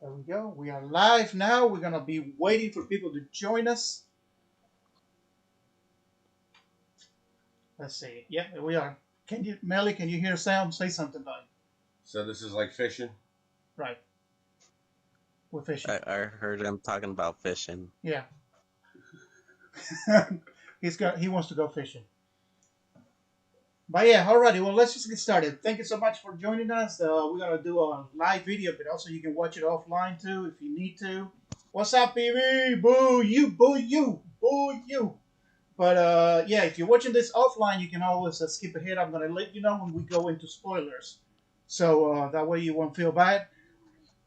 There we go. We are live now. We're gonna be waiting for people to join us. Let's see. Yeah, we are. Can you, Melly? Can you hear Sam say something, buddy? So this is like fishing. Right. We're fishing. I heard him talking about fishing. Yeah. He wants to go fishing. But yeah, alrighty. Well, let's just get started. Thank you so much for joining us. We're gonna do a live video, but also you can watch it offline too if you need to. What's up, BB? Boo you, boo you, boo you. But yeah, if you're watching this offline, you can always skip ahead. I'm gonna let you know when we go into spoilers, so that way you won't feel bad.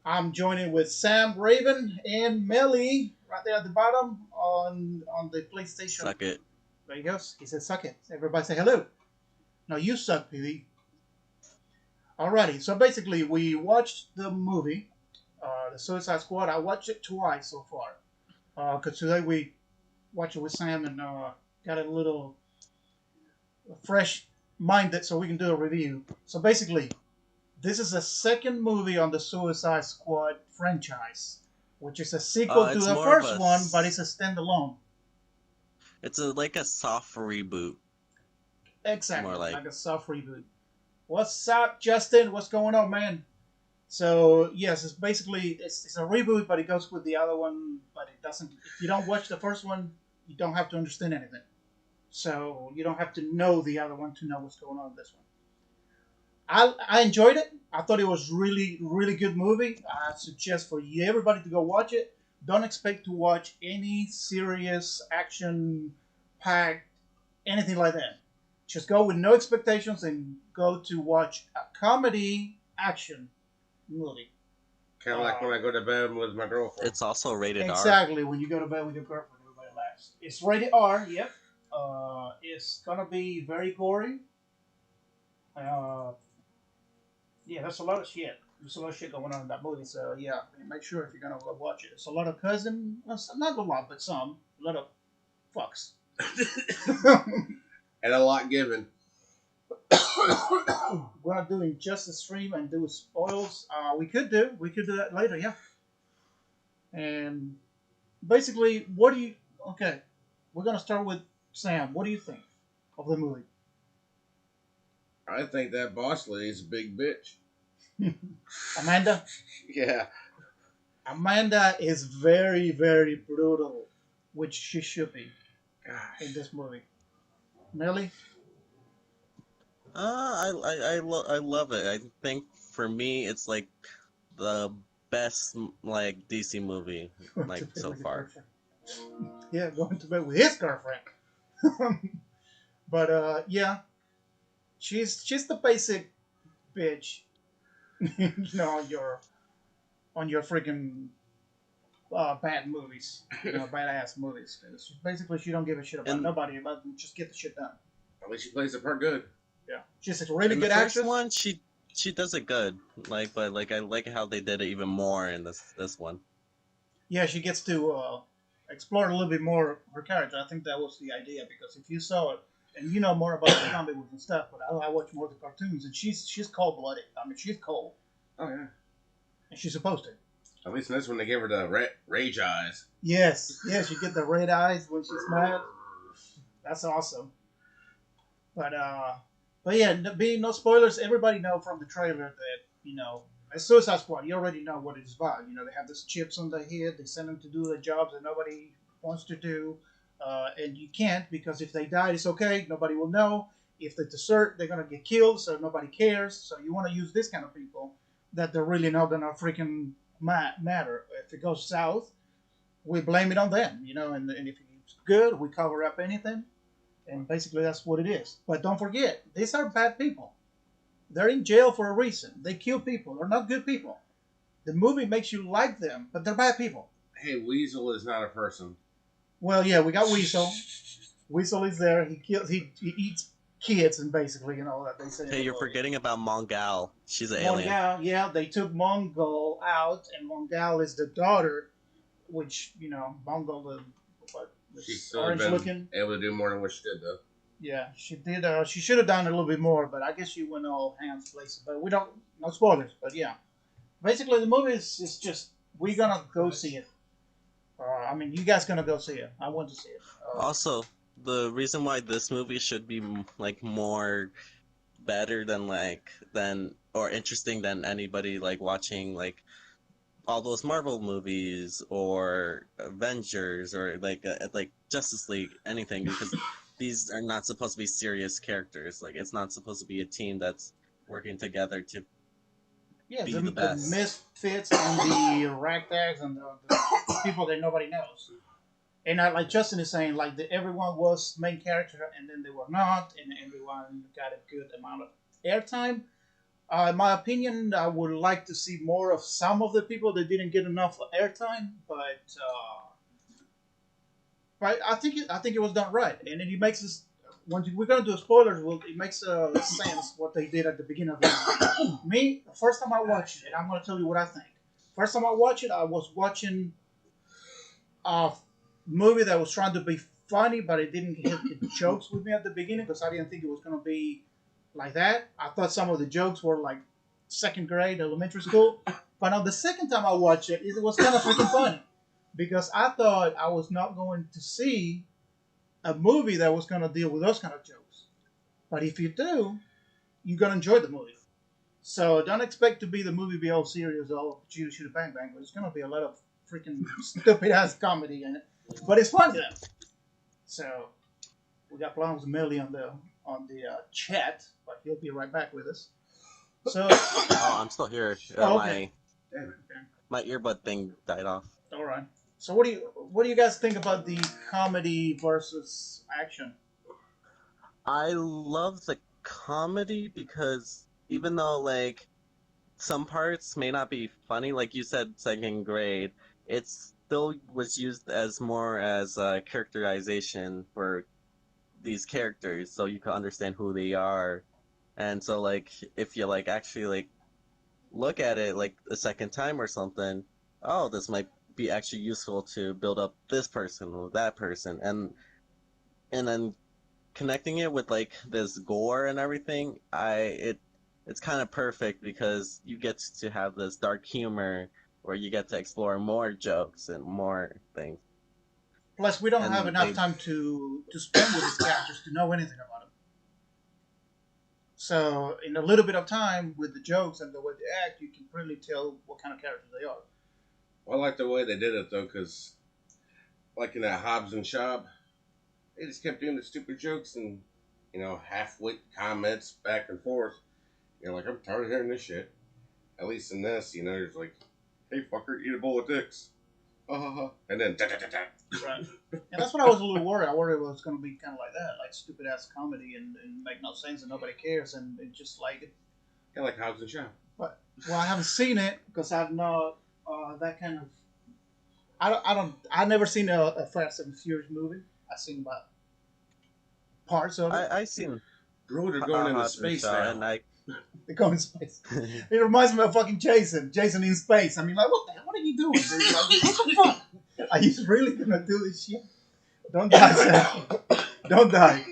I'm joining with SamRaven and Melly right there at the bottom on the PlayStation. Suck it. There he goes. He said, "Suck it." Everybody say hello. No, you suck, PV. Alrighty. So basically, we watched the movie, the Suicide Squad. I watched it twice so far. Because today we watched it with Sam and got a little fresh minded so we can do a review. So basically, this is the second movie on the Suicide Squad franchise, which is a sequel to It's the more of first a one, but it's a standalone. It's like a soft reboot. Exactly, More like like a soft reboot. What's up, Justin? What's going on, man? So yes, it's basically it's a reboot, but it goes with the other one, but it doesn't. If you don't watch the first one, you don't have to understand anything. So you don't have to know the other one to know what's going on in this one. I enjoyed it. I thought it was really good movie. I suggest for you, everybody to go watch it. Don't expect to watch any serious action packed anything like that. Just go with no expectations and go to watch a comedy action movie. Kind of like when I go to bed with my girlfriend. it's also rated R. Exactly. When you go to bed with your girlfriend, everybody laughs. It's rated R. Yep. It's gonna be very gory. Uh, yeah, there's a lot of shit. There's a lot of shit going on in that movie. So yeah, make sure if you're gonna go watch it. It's a lot of cousin. Well, not a lot, but some. A lot of fucks. And a lot given. We're not doing just a stream and do spoils. We could do that later, yeah. And basically, what do you? Okay, we're gonna start with Sam. What do you think of the movie? I think that boss lady's a big bitch. Amanda. Yeah. Amanda is very brutal, which she should be in Gosh. this movie. Melly. I love it. I think for me, it's like the best like DC movie Going to like bed so with your far. girlfriend. Yeah, going to bed with his girlfriend. But yeah, she's the basic bitch, you know, on your freaking bad movies, you know, badass movies. Basically, she don't give a shit about And nobody, but just get the shit done. At least she plays the part good. Yeah, she's a really in the good first actress. one, she does it good. But I like how they did it even more in this one. Yeah, she gets to explore a little bit more her character. I think that was the idea because if you saw it, and you know more about the comic books and stuff, but I watch more of the cartoons, and she's cold blooded. I mean, she's cold, Oh yeah. and she's supposed to. At least in this one they gave her the rage eyes. Yes, you get the red eyes when she's mad. That's awesome. But yeah, being no spoilers, everybody know from the trailer that a Suicide Squad. You already know what it's about. You know, they have these chips on their head. They send them to do the jobs that nobody wants to do, and you can't because if they die, it's okay. Nobody will know. If they desert, they're gonna get killed, so nobody cares. So you want to use this kind of people that they're really not gonna freaking matter. If it goes south, we blame it on them. You know, and if it's good, we cover up anything. And basically, that's what it is. But don't forget, these are bad people. They're in jail for a reason. They kill people. They're not good people. The movie makes you like them, but they're bad people. Hey, Weasel is not a person. Well, yeah, we got Weasel. Weasel is there. He kills. He eats kids, and basically, that they say. Hey, you're forgetting about Mongal. She's an alien. Mongal. Yeah, they took Mongol out, and Mongal is the daughter, which Mongol, what, She's still orange been looking. able to do more than what she did though. Yeah, she did. She should have done a little bit more, but I guess she went all hands places. But we don't, no spoilers. But yeah, basically the movie is just we're gonna go see it. I mean, you guys gonna go see it. I want to see it. Also, the reason why this movie should be like more better than or interesting than anybody like watching like all those Marvel movies or Avengers or like Justice League, anything, because these are not supposed to be serious characters. Like it's not supposed to be a team that's working together to Yeah, be the the best. misfits and the ragtags and the people that nobody knows. And like Justin is saying, like everyone was main character and then they were not, and everyone got a good amount of airtime. In my opinion, I would like to see more of some of the people that didn't get enough airtime, but I think it was done right, and it makes us. When we're gonna do spoilers, well, it makes sense what they did at the beginning of the movie. Me, the first time I watched it, I'm gonna tell you what I think. First time I watched it, I was watching a movie that was trying to be funny, but it didn't hit the jokes with me at the beginning because I didn't think it was gonna be like that. I thought some of the jokes were like second grade, elementary school. But on the second time I watched it, it was kind of freaking funny because I thought I was not going to see a movie that was going to deal with those kind of jokes. But if you do, you're going to enjoy the movie. So don't expect to be the movie be all serious, all shoot, shoot, bang, bang. But it's going to be a lot of freaking stupid ass comedy in it. But it's funny though. So we got plans with Millie on the chat, but he'll be right back with us. So, Oh, I'm still here. oh, okay. My earbud thing died off. All right. So what do you guys think about the comedy versus action? I love the comedy because even though like some parts may not be funny, like you said, second grade, it still was used as more as a characterization for these characters, so you can understand who they are. And so, like, if you like actually like look at it like a second time or something, oh, this might be actually useful to build up this person or that person, and then connecting it with like this gore and everything, it's kind of perfect because you get to have this dark humor where you get to explore more jokes and more things. Plus, we don't have And enough time to spend with these characters to know anything about them. So, in a little bit of time with the jokes and the way they act, you can really tell what kind of characters they are. I like the way they did it though, because like in that Hobbs and Shaw, they just kept doing the stupid jokes and half-wit comments back and forth. You're like, I'm tired of hearing this shit. At least in this, there's like, hey fucker, eat a bowl of dicks. Ha ha ha. And then da da da da. Right. And that's what I was a little worried. I worried it was going to be kind of like that, like stupid ass comedy and make no sense and nobody cares and it just like. Yeah, like Hobbs and Shaw. But well, I haven't seen it because I've not that kind of. I never seen a Fast and Furious movie. I've seen about parts of it. I seen Bro, they're going into Hobbs and space Shaw, now. and I They go in space. It reminds me of fucking Jason. Jason in space. I mean, like, what the hell? What are you doing, dude? Like, what the fuck? Are you really gonna do this shit? Don't die, Sam. Don't die.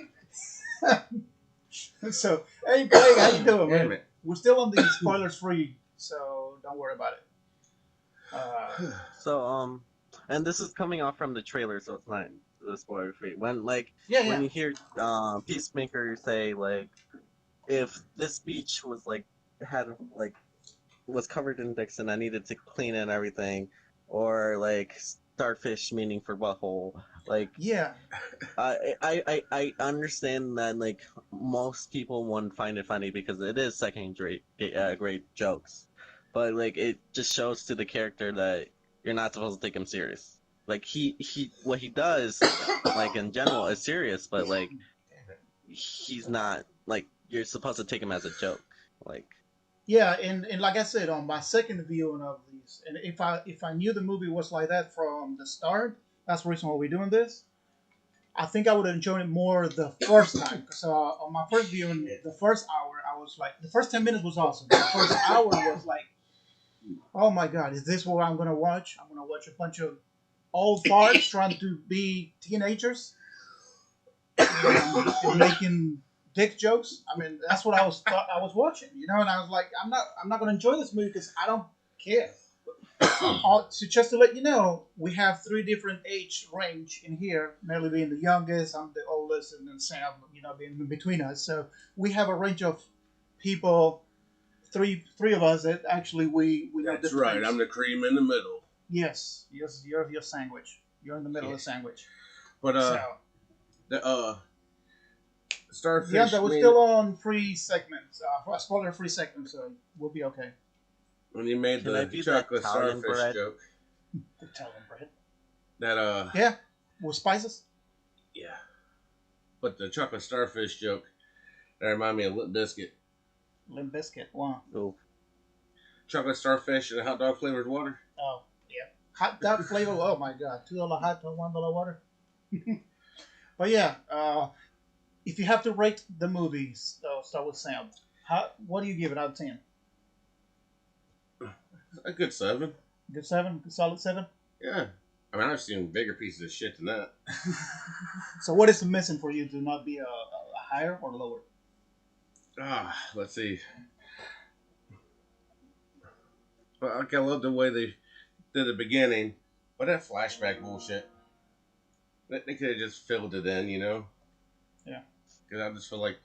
So, hey, Craig, how you doing, Damn man? it. We're still on the spoilers free, so don't worry about it. so and this is coming off from the trailer, so it's not the spoiler free. When Yeah, when yeah. you hear Peacemaker say like if this beach was like had like was covered in dicks and I needed to clean it and everything, or like starfish meaning for butthole. Like Yeah. I understand that like most people wouldn't find it funny because it is second grade jokes, but like it just shows to the character that you're not supposed to take him serious. Like he what he does like in general is serious, but like he's not like you're supposed to take him as a joke. Like Yeah, and like I said, on my second viewing of these, and if I knew the movie was like that from the start, that's the reason why we're doing this. I think I would have enjoyed it more the first time. So on my first viewing, the first hour, I was like, the first 10 minutes was awesome. The first hour was like, oh my god, is this what I'm gonna watch? I'm gonna watch a bunch of old farts trying to be teenagers and making dick jokes. I mean, that's what thought I was watching, And I was like, I'm not gonna enjoy this movie because I don't care. So just to let you know, we have three different age range in here. Melly being the youngest, I'm the oldest, and then Sam, being in between us. So we have a range of people. Three of us that actually we know That's different right. things. I'm the cream in the middle. Yes, you're your sandwich. You're in the middle of the sandwich. But So the yeah, starfish. that I was mean, still on free segments, spoiler free segments, so we'll be okay. when you made Can I the be the chocolate Italian starfish bread? joke, Italian bread. that Yeah, with spices. yeah. But the chocolate starfish joke, that reminded me of Limp Biscuit. Limp biscuit. Wow. Oh, Chocolate starfish and hot dog flavored water. Oh yeah. Hot dog flavor. Oh my god. $2 hot dog, $1 water. But yeah, if you have to rate the movies, start with Sam. What do you give it out of 10? A good 7. Good 7? Good solid 7? Yeah. I mean, I've seen bigger pieces of shit than that. So what is missing for you to not be a higher or lower? Let's see. Well, I love the way they did the beginning, but that flashback bullshit. They could have just filled it in, Yeah. Because I just feel like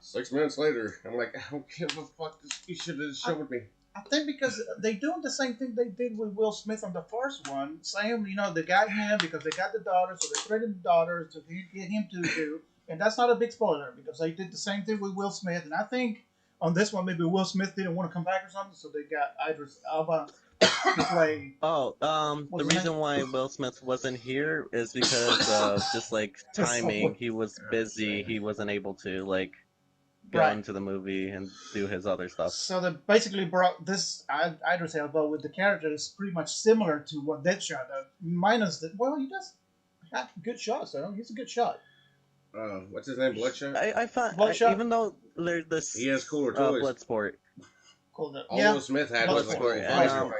6 minutes later, I'm like, I don't give a fuck. You should have showed me. I think because they doing the same thing they did with Will Smith on the first one. Same, they got him because they got the daughter, so they threatened the daughter to get him to do. And that's not a big spoiler because they did the same thing with Will Smith. And I think on this one, maybe Will Smith didn't want to come back or something, so they got Idris Elba to play. oh, the What's his name? reason why Will Smith wasn't here is because of just like timing. He was busy. He wasn't able to like go Right. into the movie and do his other stuff. So they basically brought this Idris Elba with the character is pretty much similar to what Deadshot does, minus that. Well, he does have good shots, though. He's a good shot. What's his name? Bloodshot? I find Bloodshot? even though there's this He has cooler toys. Bloodsport, Cool. All Yeah. Will Smith had was like a Bloodsport. little And, visor um, thing.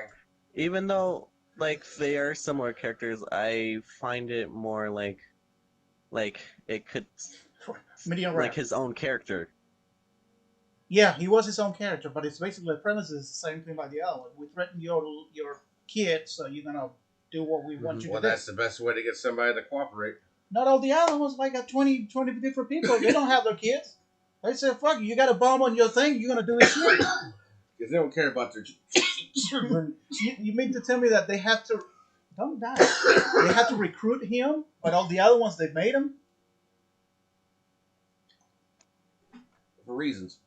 even though like they are similar characters, I find it more like it could Medium rare. like his own character. Yeah, he was his own character, but it's basically the premise is the same thing like the other one. We threaten your kid, so you're gonna do what we want you Well, to do. that's the best way to get somebody to cooperate. Not all the other ones, like 20 different people. They don't have their kids. They said, "Fuck you! You got a bomb on your thing. You're gonna do it shit." Because they don't care about their children. You mean to tell me that they have to? Don't die. They have to recruit him, but all the other ones they made him for reasons.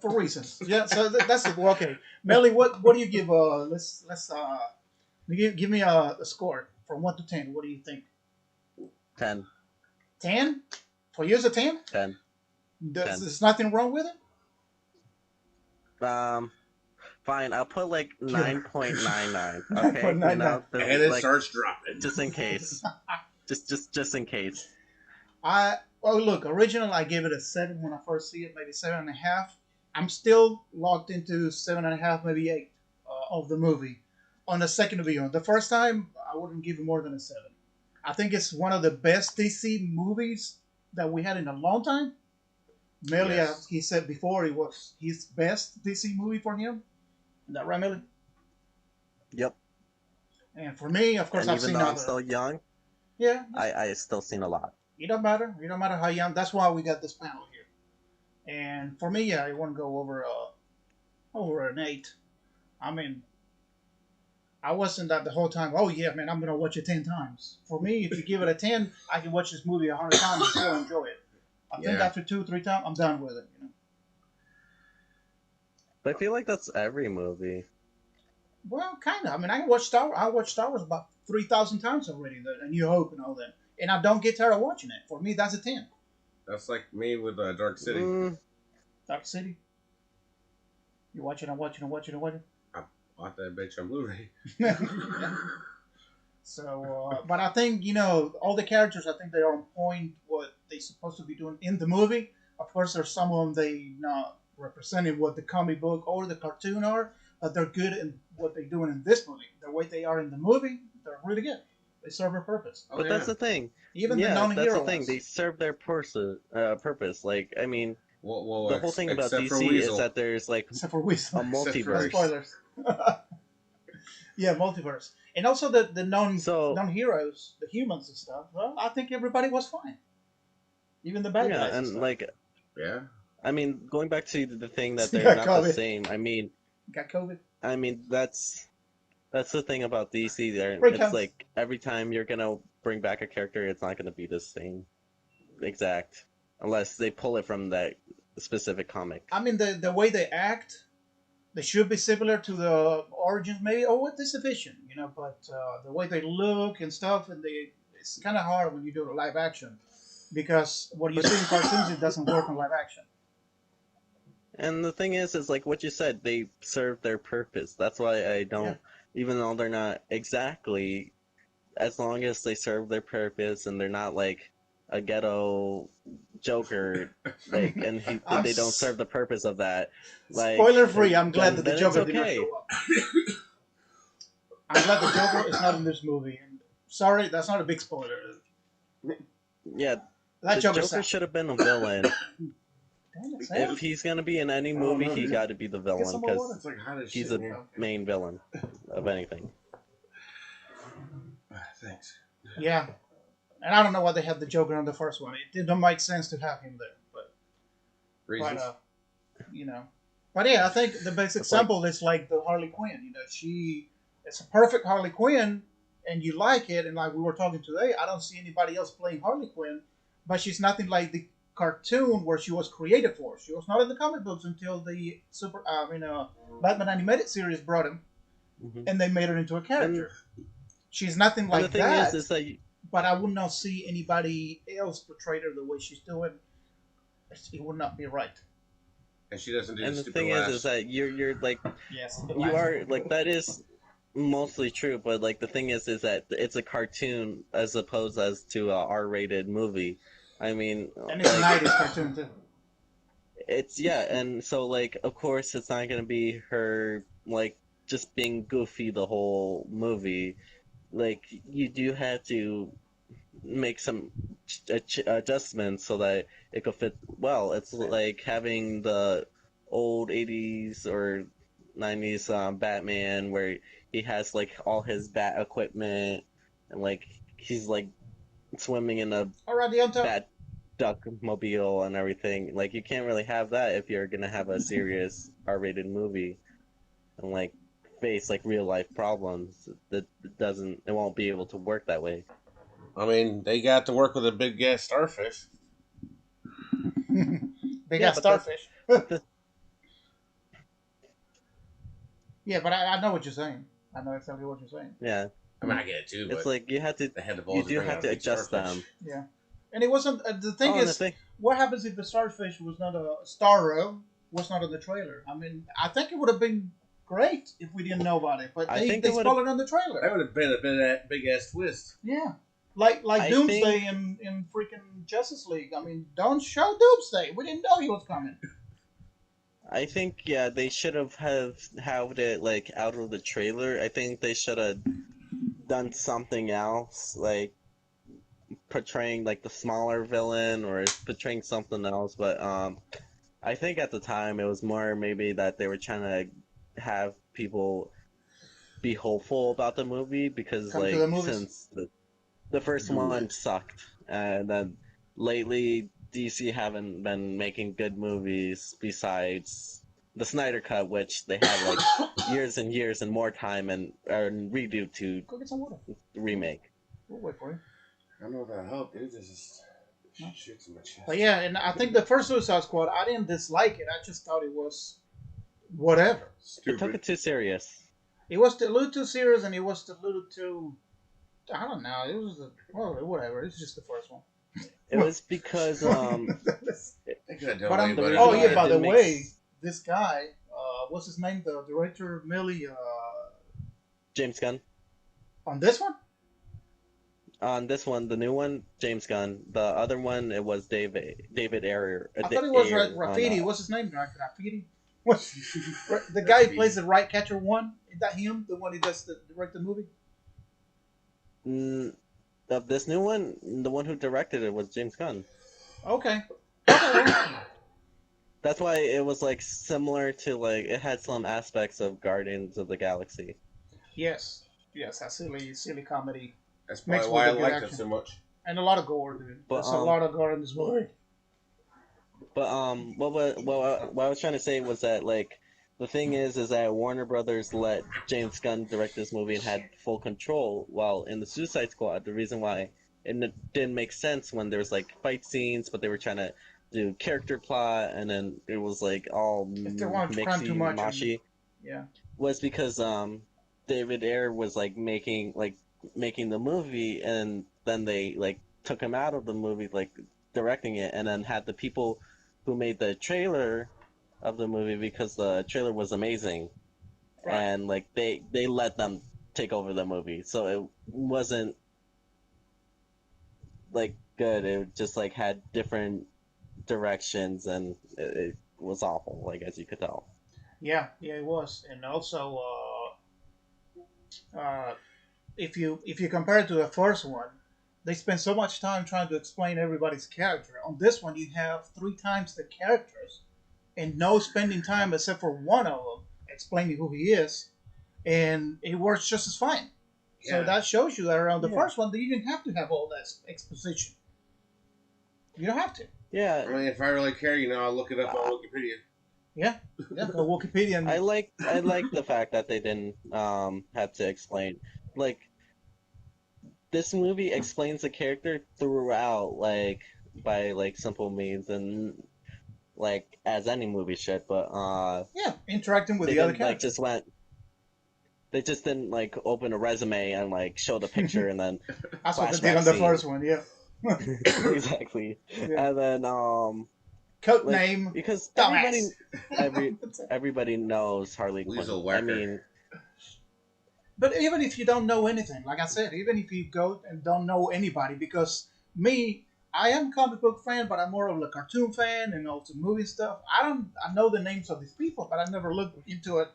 for reasons. Yeah, so that's it. Well, okay, Melly, what do you give? Let's give me a score from 1 to 10. What do you think? 10. 10? For you, is a 10? 10. There's nothing wrong with it. Fine. I'll put like 9.99. Okay, 9.99. And it like, starts dropping. just in case. just in case. Well, look, original I gave it a 7 when I first see it, maybe 7.5. I'm still locked into 7.5, maybe 8 of the movie on the second viewing. The first time I wouldn't give it more than a 7. I think it's one of the best DC movies that we had in a long time. Melly, Yes. he said before it was his best DC movie for him. Is that right, Melly? Yep. And for me, of course, And I've even seen though other. I'm still young, Yeah, I still seen a lot. it don't matter. It don't matter how young. That's why we got this panel here. And for me, yeah, I want to go over an 8. I mean, I wasn't that the whole time. Oh yeah, man, I'm gonna watch it 10 times. For me, if you give it a 10, I can watch this movie 100 times and still enjoy it. I think Yeah. after 2 3 times, I'm done with it. But I feel like that's every movie. Well, kind of. I mean, I watched Star Wars about 3,000 times already. The New Hope and all that, and I don't get tired of watching it. For me, that's a 10. That's like me with Dark City. Dark City. You watching and watching and watching and watching. Bought that bitch on Blu-ray. So, but I think all the characters. I think they are on point. What they supposed to be doing in the movie. Of course, there's some of them they not representing what the comic book or the cartoon are, but they're good in what they're doing in this movie. The way they are in the movie, they're really good. They serve a purpose. Oh, But yeah. that's the thing. Even the Yeah, non-hero that's the thing. ones. They serve their purpose. Like, I mean, Well, the whole thing about except for DC Weasel. is that there's like Except for Weasel. a No multiverse. spoilers. Yeah, multiverse, and also the So non heroes, the humans and stuff. Well, I think everybody was fine, even the bad yeah, guys and and stuff. like Yeah. I mean, going back to the thing that You they're got not the COVID. same. Got COVID. I mean that's the thing about DC. There, Break it's counts. like every time you're gonna bring back a character, it's not gonna be the same exact, unless they pull it from that specific comic. I mean, the way they act, they should be similar to the origins, maybe, or with this division, But the way they look and stuff, and it's kind of hard when you do a live action because what you But see in cartoons, it doesn't work in live action. and the thing is like what you said, they serve their purpose. That's why I Yeah. don't, even though they're not exactly, as long as they serve their purpose and they're not like a ghetto Joker, like, and I'm they don't serve the purpose of that, spoiler like, free. I'm glad that the then it's Joker did not okay. show up. I'm glad the Joker is not in this movie. And sorry, that's not a big spoiler. Yeah, That the Joker's Joker out. should have been a villain. Damn it, Sam. If he's gonna be in any I don't movie, know, he dude. got to be the Get villain some more water. because It's like hot as he's shit a in here. main villain of anything. Thanks. Yeah, and I don't know why they had the Joker on the first one. It didn't make sense to have him there, but Reasons? you know. But yeah, I think the best It's like, example is like the Harley Quinn. It's a perfect Harley Quinn, and you like it. And like we were talking today, I don't see anybody else playing Harley Quinn, but she's nothing like the cartoon where she was created for. She was not in the comic books until the Batman animated series brought him, mhm. and they made her into a and character. She's nothing and the like thing that, is that but I would not see anybody else portray her the way she's doing. It would not be right. And she doesn't do and the the stupid thing is laughs. that you're like Yes, you are like that is mostly true, but like the thing is that it's a cartoon as opposed as to a R-rated movie. I mean, and it's a like '90s cartoon too. it's yeah, and so like of course it's not gonna be her like just being goofy the whole movie. Like you do have to make some adjustments so that it could fit well. It's like having the old 80s or 90s Batman where he has like all his bat equipment and like he's like swimming in a All right, Deonto. bat duck mobile and everything. Like you can't really have that if you're gonna have a serious R-rated movie and like face like real life problems. That doesn't, it won't be able to work that way. I mean, they got to work with a big gas starfish. They Yeah, got but starfish. the Yeah, but I know what you're saying. I know exactly what you're saying. yeah, I mean, I get it too, it's but like you have to, they had the you balls to do bring have out to a big adjust starfish. them. Yeah, and it wasn't. The thing Oh, and the is, thing, what happens if the starfish was not a Starro? Was not in the trailer. I mean, I think it would have been great if we didn't know about it, but I they think they it would have. spoiled it on the That trailer. would have been a big ass twist. Yeah, like I Doomsday think in freaking Justice League. I mean, don't show Doomsday. We didn't know he was coming. I think yeah, they should have had it like out of the trailer. I think they should have done something else, like portraying like the smaller villain or portraying something else. But I think at the time it was more maybe that they were trying to have people be hopeful about the movie because Come to the like movies. since the first Do one it. sucked, and then lately DC haven't been making good movies besides the Snyder Cut, which they had like years and years and more time and redo to Go get some water. remake. We'll wait for you. I don't know if that'll help, dude. This is No. shit's in my chest. But yeah, and I think the first Suicide Squad, I didn't dislike it. I just thought it was whatever. It took Stupid. it too serious. It was a little too serious, and it was a little too. I don't know. It was whatever. It's just the first one. It was because They could have done But way I'm. the better reason Oh than why yeah. it By that. the didn't make way, this guy, what's his name? The director, Millie, James Gunn. on this one. On this one, the new one, James Gunn. The other one, it was David Ayer. I thought it was Ayer on, Rafiti. What's his name? Rafiti. What's the guy who plays the Right Catcher one? Is that him? The one who does direct the movie? of this new one, the one who directed it was James Gunn. Okay. Okay. Well, That's why it was like similar to like it had some aspects of Guardians of the Galaxy. Yes, yes, a silly comedy That's probably mixed with why I the good liked it action so much. and a lot of gore, dude. But There's a lot of gore in this movie. what I was trying to say was that like the thing is that Warner Brothers let James Gunn direct this movie and had full control, while in the Suicide Squad, the reason why didn't make sense when there's like fight scenes, but they were trying to do character plot, and then it was like all If they wanted to cram too mixy much, and mashy, yeah, was because David Ayer was like making the movie, and then they like took him out of the movie, like directing it, and then had the people who made the trailer of the movie, because the trailer was amazing, right. and like they let them take over the movie, so it wasn't like good. It just like had different directions, and it was awful, like as you could tell. Yeah, yeah, it was, and also uh, if you compare it to the first one, they spent so much time trying to explain everybody's character. On this one, you have three times the characters, and no spending time except for one of them explaining who he is, and it works just as fine. So Yeah. that shows you that around the Yeah. first one, that you didn't have to have all that exposition. You don't have to. Yeah, I mean, if I really care, I'll look it up on Wikipedia. Yeah, yeah. Go Wikipedia and I like the fact that they didn't have to explain, like, this movie explains the character throughout, like by like simple means, and like as any movie should, but yeah, interacting with they the other didn't like characters. just went they just didn't like open a resume and like show the picture and then That's what they did flashback on the scene. first one. Yeah, Exactly. yeah. And then Code like name, because dumbass. everybody knows Harley Quinn. Weasel I Whacker. mean, But even if you don't know anything, like I said, even if you go and don't know anybody, because me, I am a comic book fan, but I'm more of a cartoon fan and also movie stuff. I know the names of these people, but I never looked into it.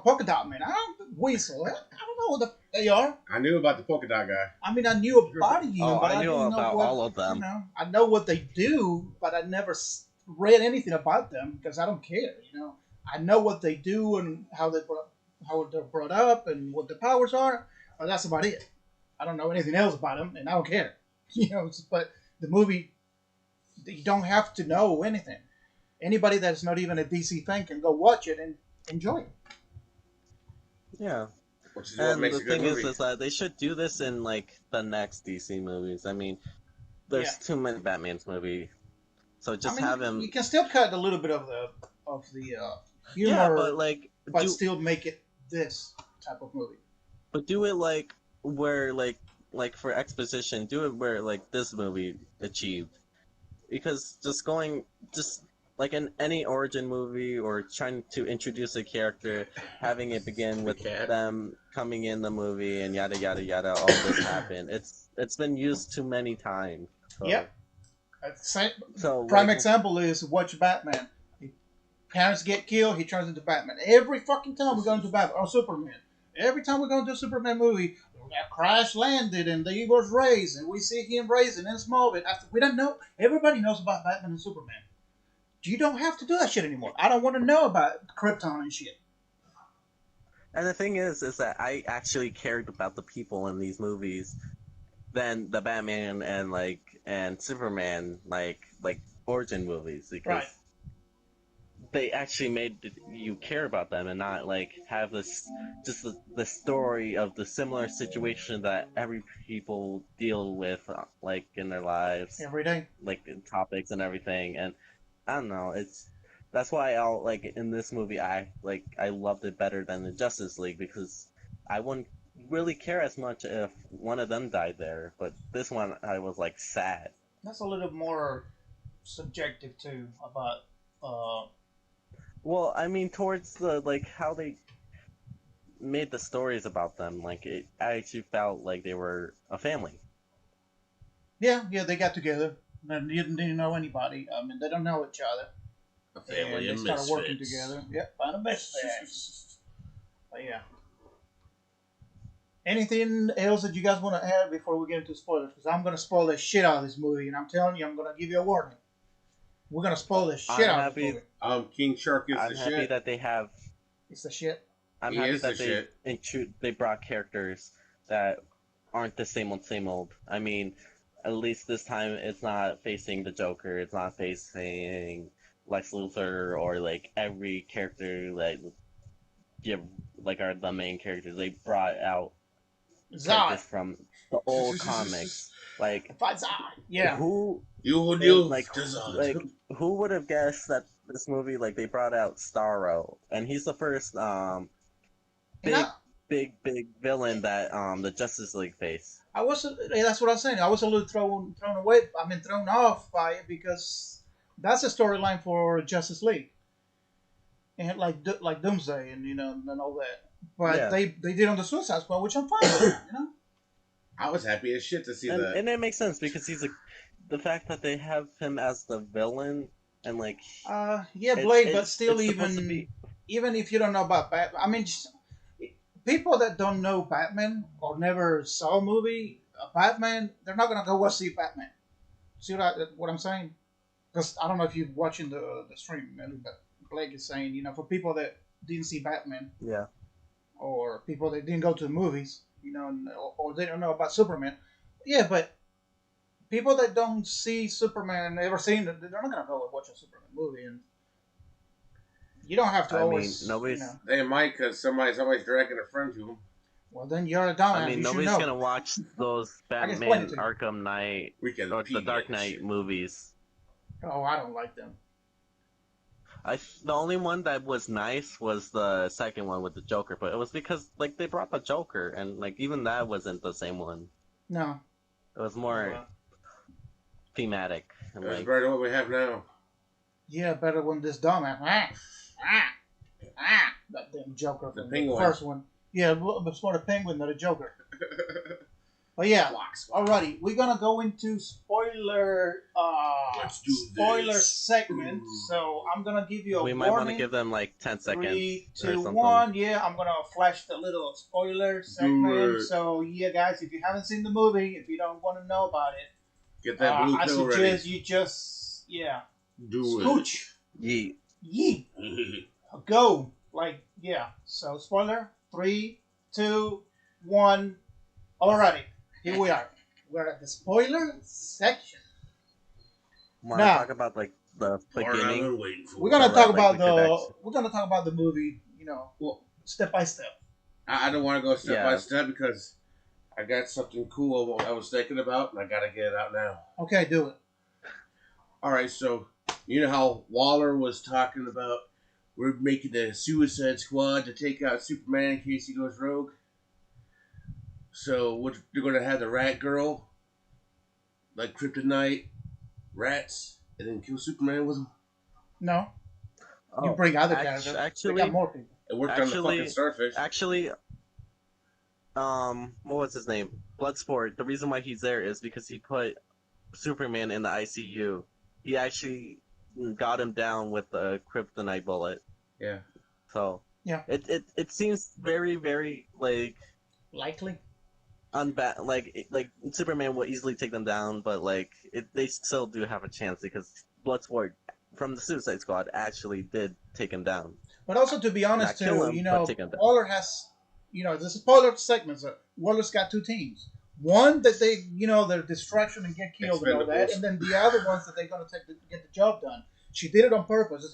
Polka Dot Man. I don't Weasel. I don't know what they are. I knew about the polka dot guy. I mean, I knew about oh, him, but I I knew didn't know about what. all of them. I know what they do, but I never read anything about them because I don't care. I know what they do and how they're brought up and what their powers are, but that's about it. I don't know anything else about them, and I don't care. But the movie, you don't have to know anything. Anybody that's not even a DC fan can go watch it and enjoy it. Yeah. Which is what And makes the a good thing is movie. that they should do this in like the next DC movies. I mean, Yeah, there's too many Batman's movie, so I just mean, have you him. can still cut a little bit of the Yeah, but humor, like but do still make it this type of movie. but do it like where like for exposition, do it where like this movie achieved. Because just like in any origin movie or trying to introduce a character, having it begin The with cat. them coming in the movie and yada yada yada, all this happened. It's been used too many times. So Yep. Same, so prime like example is watch Batman. Parents get killed, he turns into Batman. Every fucking time we go into Batman or Superman. Every time we go into a Superman movie, a crash landed and he was raised, and we see him raising in Smallville. We don't know. Everybody knows about Batman and Superman. You don't have to do that shit anymore. I don't want to know about Krypton and shit. and the thing is that I actually cared about the people in these movies than the Batman and Superman like origin movies, Right. because they actually made you care about them and not like have this just the story of the similar situation that every people deal with like in their lives, Every day. like in topics and everything. And I don't know, it's that's why I'll like in this movie I loved it better than the Justice League, because I wouldn't really care as much if one of them died there, but this one I was like sad. That's a little more subjective too about Well, I mean, towards the like how they made the stories about them, like I actually felt like they were a family. yeah, they got together. They didn't know anybody. I mean, they don't know each other, A family and they of started working misfits. together. Yep, find a best friend. But yeah. Anything else that you guys want to add before we get into spoilers? Because I'm gonna spoil the shit out of this movie, and I'm telling you, I'm gonna give you a warning. We're gonna spoil the shit I'm out of this happy. movie. King Shark is I'm the happy shit. that they have. It's the shit. I'm He happy is the that shit. they brought characters that aren't the same old same old. I mean, at least this time it's not facing the Joker. It's not facing Lex Luthor or like every character that give like are the main characters. They brought out Zod. characters from the old comics. Like Fight Zod. Yeah. who You would and use like Dazad. who would have guessed that this movie like they brought out Starro and he's the first And big big villain that the Justice League face. I was that's what I'm saying. I was a little thrown away. I mean, thrown off by it because that's a storyline for Justice League and like Doomsday and and all that. But Yeah. they did on the Suicide Squad, which I'm fine with. I was happy as shit to see that. And it makes sense because the fact that they have him as the villain and like Yeah, Blade, but it's still, it's supposed to be even if you don't know about Batman, I mean, people that don't know Batman or never saw a movie, Batman, they're not gonna go watch see Batman. See what I'm saying? Because I don't know if you're watching the stream, but Blake is saying, for people that didn't see Batman yeah. or people that didn't go to the movies, or they don't know about Superman. Yeah, but people that don't see Superman, ever seen it, they're not gonna go and watch a Superman movie, and you don't have to I mean, always, nobody's. They might, because somebody's dragging a friend to them. Well, then you're a I dumbass. mean, You should nobody's know. gonna watch those I can explain it Batman to you. Arkham Knight We can or the Dark PH. Knight movies. Oh, I don't like them. The only one that was nice was the second one with the Joker, but it was because like they brought the Joker, and like even that wasn't the same one. No. It was more Well, thematic and That's like better than what we have now. yeah, better when this dumbass. That damn Joker The from penguin. first one. Yeah, it's more the penguin than a Joker. But yeah, alrighty, we're gonna go into Let's do spoiler this. segment. So I'm gonna give you a we might want to warning. give them like 10 seconds 3, or 2, something. 1. Yeah, I'm gonna flash the little spoiler segment. it. So yeah, guys, if you haven't seen the movie, if you don't want to know about it, Get that blue I pill suggest ready. you just Do scooch, Yeet. yeet, it. go. Like So spoiler 3, 2, 1. Alrighty, here we are. We're at the spoiler section. Want to Now- talk about like the Part I've beginning? been waiting for. We're gonna Alright, talk like, about we could actually- we're gonna talk about the movie. Well, Step by step. I don't want to go step by Yeah. step because I got something cool I was thinking about, and I gotta get it out now. Okay, do it. All right, so you know how Waller was talking about we're making a Suicide Squad to take out Superman in case he goes rogue. So they're going to have the Rat Girl, like Kryptonite, rats, and then kill Superman with them. No, you Oh, bring other characters. actually, we got more people. It worked on the Actually- fucking starfish. actually, what was his name? Bloodsport. The reason why he's there is because he put Superman in the ICU. He actually got him down with the kryptonite bullet. Yeah. So Yeah. it seems very very like Likely. like Superman will easily take them down, but like they still do have a chance because Bloodsport from the Suicide Squad actually did take him down. But also, to be honest, Not kill too, him, but take him down. Waller has, the spoiler segments. Waller's got two teams. One that they, their distraction and get killed and all that, Expendables. and then the other ones that they're gonna take to get the job done. She did it on purpose. It's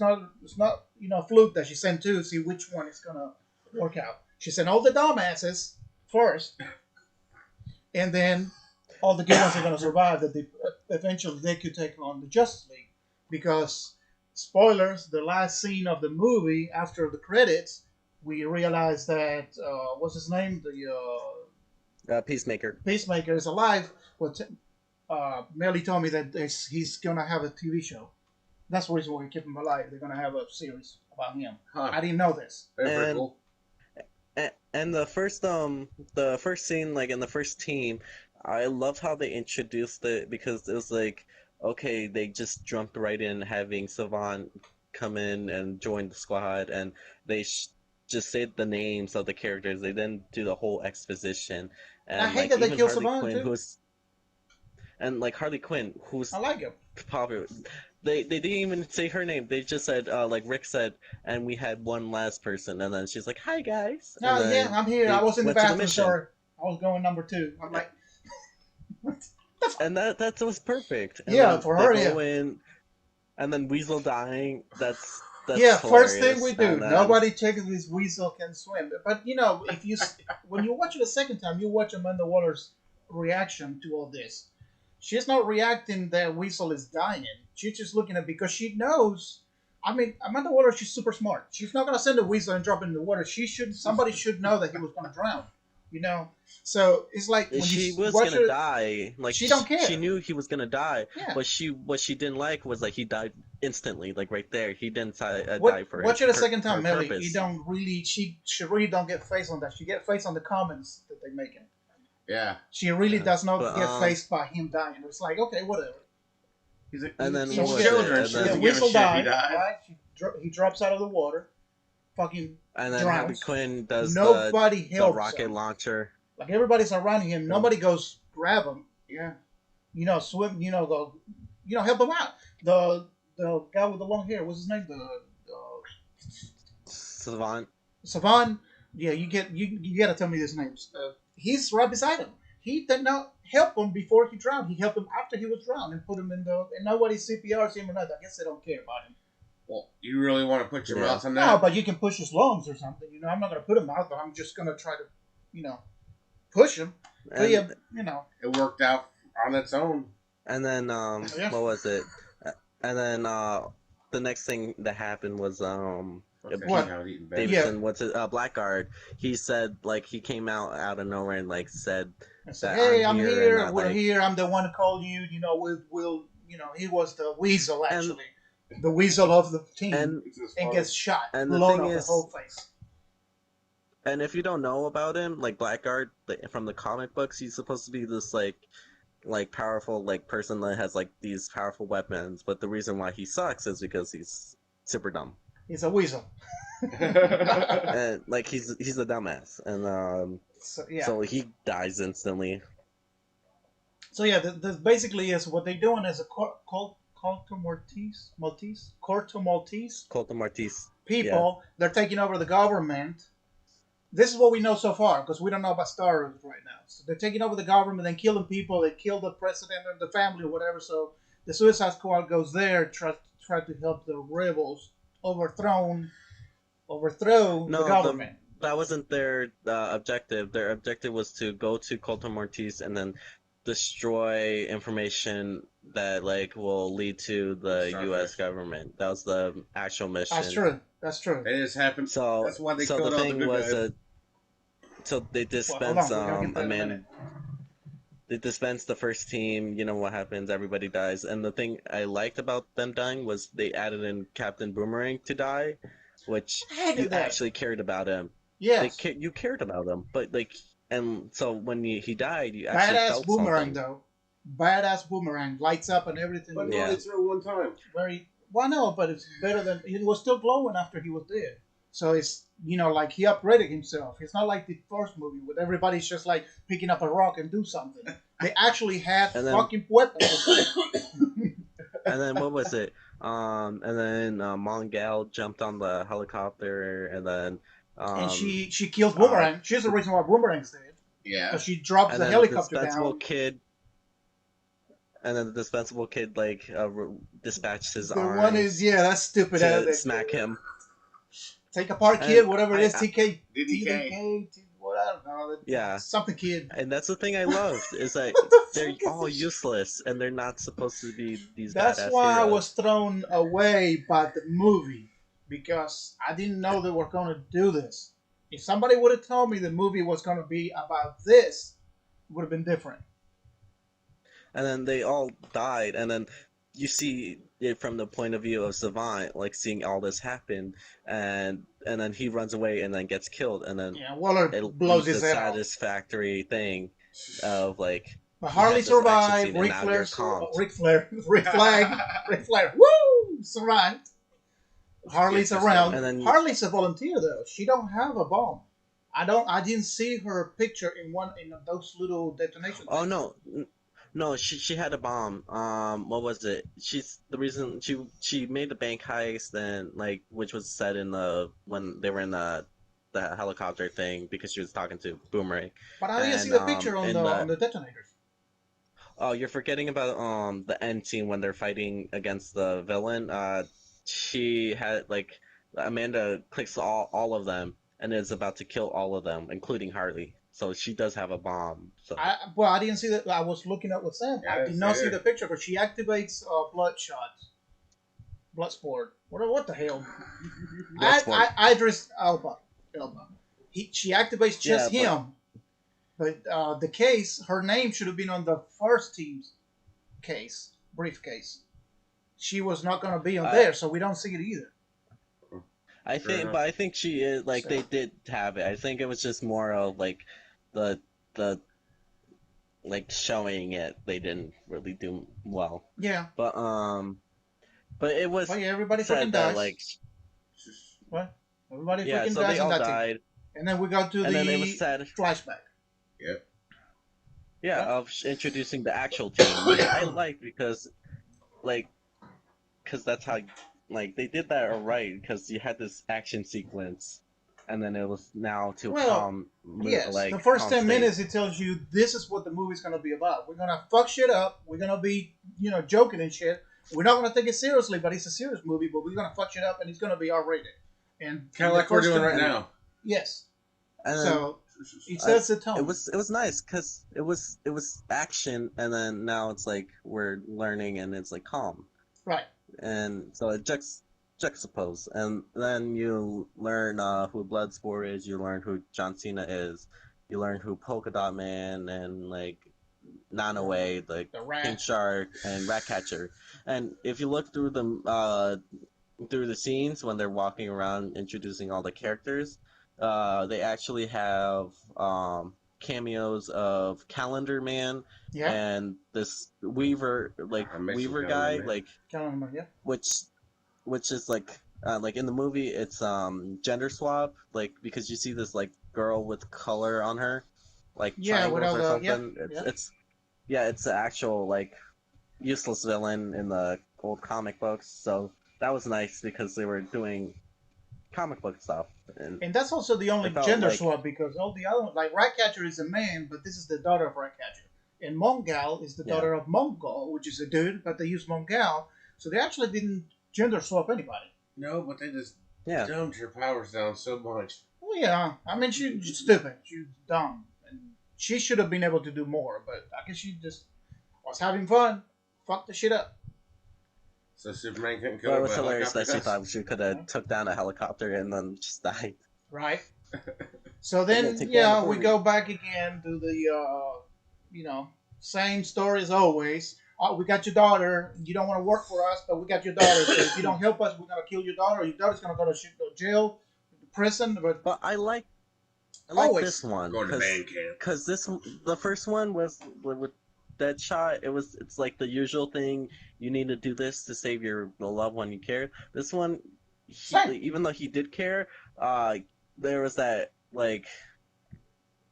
not a fluke that she sent two to see which one is gonna work out. She sent all the dumbasses first, and then all the good ones are gonna survive. That they eventually they could take on the Justice League, because spoilers: the last scene of the movie after the credits, we realize that what's his name, the Peacemaker. Peacemaker is alive. But Melly told me that he's gonna have a TV show. That's the reason why we keep him alive. They're gonna have a series about him. Huh. I didn't know this. Very And- cool. And the first scene, like in the first team, I love how they introduced it because it was like, okay, they just jumped right in having Savant come in and join the squad, and they just said the names of the characters. They then do the whole exposition, and I hate like that they even kill Harley Savant, Quinn, too. and like Harley Quinn, who's I like him. popular. They didn't even say her name. They just said like Rick said, and we had one last person, and then she's like, "Hi guys," and No, yeah, then I'm here. I they was in the went to the bathroom. mission, Sorry, I was going number two. I'm like, what the fuck? and that was perfect. And Yeah, then for they her, yeah. go in, and then Weasel dying. Yeah, That's first thing we hilarious. do. And then Nobody checks if this weasel can swim. But you know, if you when you watch it a second time, you watch Amanda Waller's reaction to all this. She's not reacting that weasel is dying. She's just looking at because she knows. I mean, Amanda Waller, she's super smart. She's not gonna send a weasel and drop it in the water. She should. Somebody should know that he was gonna drown. You know. So it's like when she you was watch gonna her, die. Like she don't she care. knew he was gonna die, Yeah. but what she didn't like was like he died instantly, like right there. He didn't die for Watch it a second her time, Melly. You purpose. don't really. She really don't get faced on that. She get faced on the comments that they making. Yeah. She really does not But, get faced by him dying. It's like okay, whatever. And then he's what so was children. it? She And Yeah, doesn't then give a whistle shit if he dies. dies. Right? He drops out of the water. Fucking and then Harley drowns. Quinn does Nobody the helps rocket him. launcher. Like everybody's around him. Nobody goes grab him. Yeah. You know, swim. You know, go. You know, help him out. The guy with the long hair. What's his name? The Savant. Savan. Yeah, you gotta tell me his names. He's right beside him. He did not help him before he drowned. He helped him after he was drowned and put him in the. And nobody CPRs him or nothing. I guess they don't care about him. Well, you really want to put your Yeah. mouth on No, that? but you can push his lungs or something. You know, I'm not gonna put him out, but I'm just gonna try to, push him. But And, yeah, It worked out on its own. and then Yeah. what was it? And then the next thing that happened was Okay, What? now eating bad. Davidson, what's it? Blackguard. He said like he came out of nowhere and like said and say, that hey, I'm here here. and We're like, here. I'm the one who called you. You know, we'll. He was the weasel actually, the weasel of the team, and It's his and fault. gets shot, And the blown thing off the is- whole face. and if you don't know about him, like Blackguard from the comic books, he's supposed to be this like powerful like person that has like these powerful weapons, but the reason why he sucks is because he's super dumb. He's a weasel. And like he's a dumbass, and So yeah. so he dies instantly. So yeah, this basically is what they're doing is a Corto Maltese Colton Martise. people. They're taking over the government. This is what we know so far because we don't know about Star Wars right now. So they're taking over the government and killing people. They kill the president and the family or whatever. So the Suicide Squad goes there try to help the rebels overthrow the government. That wasn't their objective. Their objective was to go to Colton Martise and then destroy information that like will lead to the Starfish. U.S. government. That was the actual mission. That's true. It just happened. So That's why they so killed the all the thing good was guys. so they Well, dispense hold on, we're gonna get that a in a man. minute. They dispense the first team. You know what happens? Everybody dies. And the thing I liked about them dying was they added in Captain Boomerang to die, which I hated you that. actually cared about him. Yes. You cared about him, but like, and so when he died, you actually Badass felt boomerang something. though. Badass boomerang lights up and everything. But Yeah. only through one time. Very well, no, but it's better than it was still glowing after he was dead. So it's like he upgraded himself. It's not like the first movie with everybody's just like picking up a rock and do something. They actually had And then- fucking weapons. And then what was it? And then Mongal jumped on the helicopter, and then and she kills Boomerang. She's the reason why Boomerang's dead. Yeah. Because she drops and the then helicopter the dispensable down. kid. And then the dispensable kid like dispatched his The arm one is that's stupid. to smack him. Take apart And kid, whatever it is. I- TK, DDK. what I don't know. Yeah. Something kid. And that's the thing I loved is that What the they're fuck is all this? useless and they're not supposed to be these That's badass why I heroes. was thrown away by the movie because I didn't know they were going to do this. If somebody would have told me the movie was going to be about this, it would have been different. And then they all died, and then you see it from the point of view of Savant, like seeing all this happen, and then he runs away and then gets killed, and then Yeah, Waller it blows leaves his the head off. satisfactory thing of like But you Harley had this action survived. scene and now you're Ric Flair, woo, survived. Harley's Yes, around. and then- Harley's a volunteer though. She don't have a bomb. I didn't see her picture in those little detonation. Oh no, No, she had a bomb. What was it? She's the reason she made the bank heist and like which was said in the when they were in the helicopter thing because she was talking to Boomerang, But I didn't see and the picture on in the the detonators. oh you're forgetting about the end scene when they're fighting against the villain. She had like Amanda clicks all of them and is about to kill all of them, including Harley. So she does have a bomb. So I didn't see that. I was looking up with Sam. I Yeah, did it's not see the there. picture, but she activates blood sport. What the hell? Bloodsport. Idris Elba. She activates Yeah, just but him, but the case, her name should have been on the first team's briefcase. She was not going to be on I there, so we don't see it either. Fair enough. but I think she is like they So did have it. I think it was just more of like the the like showing it. They didn't really do well, yeah, but it but was yeah, everybody said freaking that dies. like What? Everybody yeah, freaking so they dies on all that team, died, and then we go to and then it was the said flashback. Yep. yeah What? of introducing the actual team, which I like like because that's how like they did that alright because you had this action sequence, and then it was now to Well, yes, the first calm 10 minutes state. it tells you this is what the movie's gonna be about. We're gonna fuck shit up. We're gonna be, joking and shit. We're not gonna take it seriously, but it's a serious movie. But we're gonna fuck shit up, and it's gonna be R-rated. And Kind in of the like we're first doing 10 right And now. yes, and then so it I, sets the tone. it was nice because it was action, and then now it's like we're learning, and it's like calm, Right. and so it juxtapose, and then you learn who Bloodsport is, you learn who John Cena is, you learn who Polka Dot Man and like Nanaway, the The King rat. Shark, and Ratcatcher, and if you look through the scenes when they're walking around introducing all the characters, they actually have cameos of Calendar Man Yeah. and this Weaver, like I miss you, Weaver Calendar guy, Man. Yeah. which is like in the movie it's gender swap, like because you see this like girl with color on her, like Yeah. With triangles all or the something. It's yeah, it's the actual like useless villain in the old comic books. So that was nice because they were doing comic book stuff, and And that's also the it only felt gender like swap because all the other like Ratcatcher is a man, but this is the daughter of Ratcatcher. And Mongal is the yeah, daughter of Mongol, which is a dude, but they use Mongal, so they actually didn't gender swap anybody. No, but they just yeah. dumbed her powers down so much. Well, yeah, I mean she's stupid, she's dumb, and she should have been able to do more, but I guess she just was having fun, fucked the shit up. So Superman couldn't kill But it her, was but a hilarious helicopter that she does. thought she could Yeah. have took down a helicopter and then just died. Right. So I'm gonna then, take down the yeah, we bird. go back again to the, you know, same story as always. We got your daughter. You don't want to work for us, but we got your daughter. So if you don't help us, we're gonna kill your daughter. Your daughter's gonna go to jail, prison. But But I like this always, one Going to band camp. because this the first one was with Deadshot. It's like the usual thing. You need to do this to save your the loved one you care. This one, same. even though he did care, uh, there was that like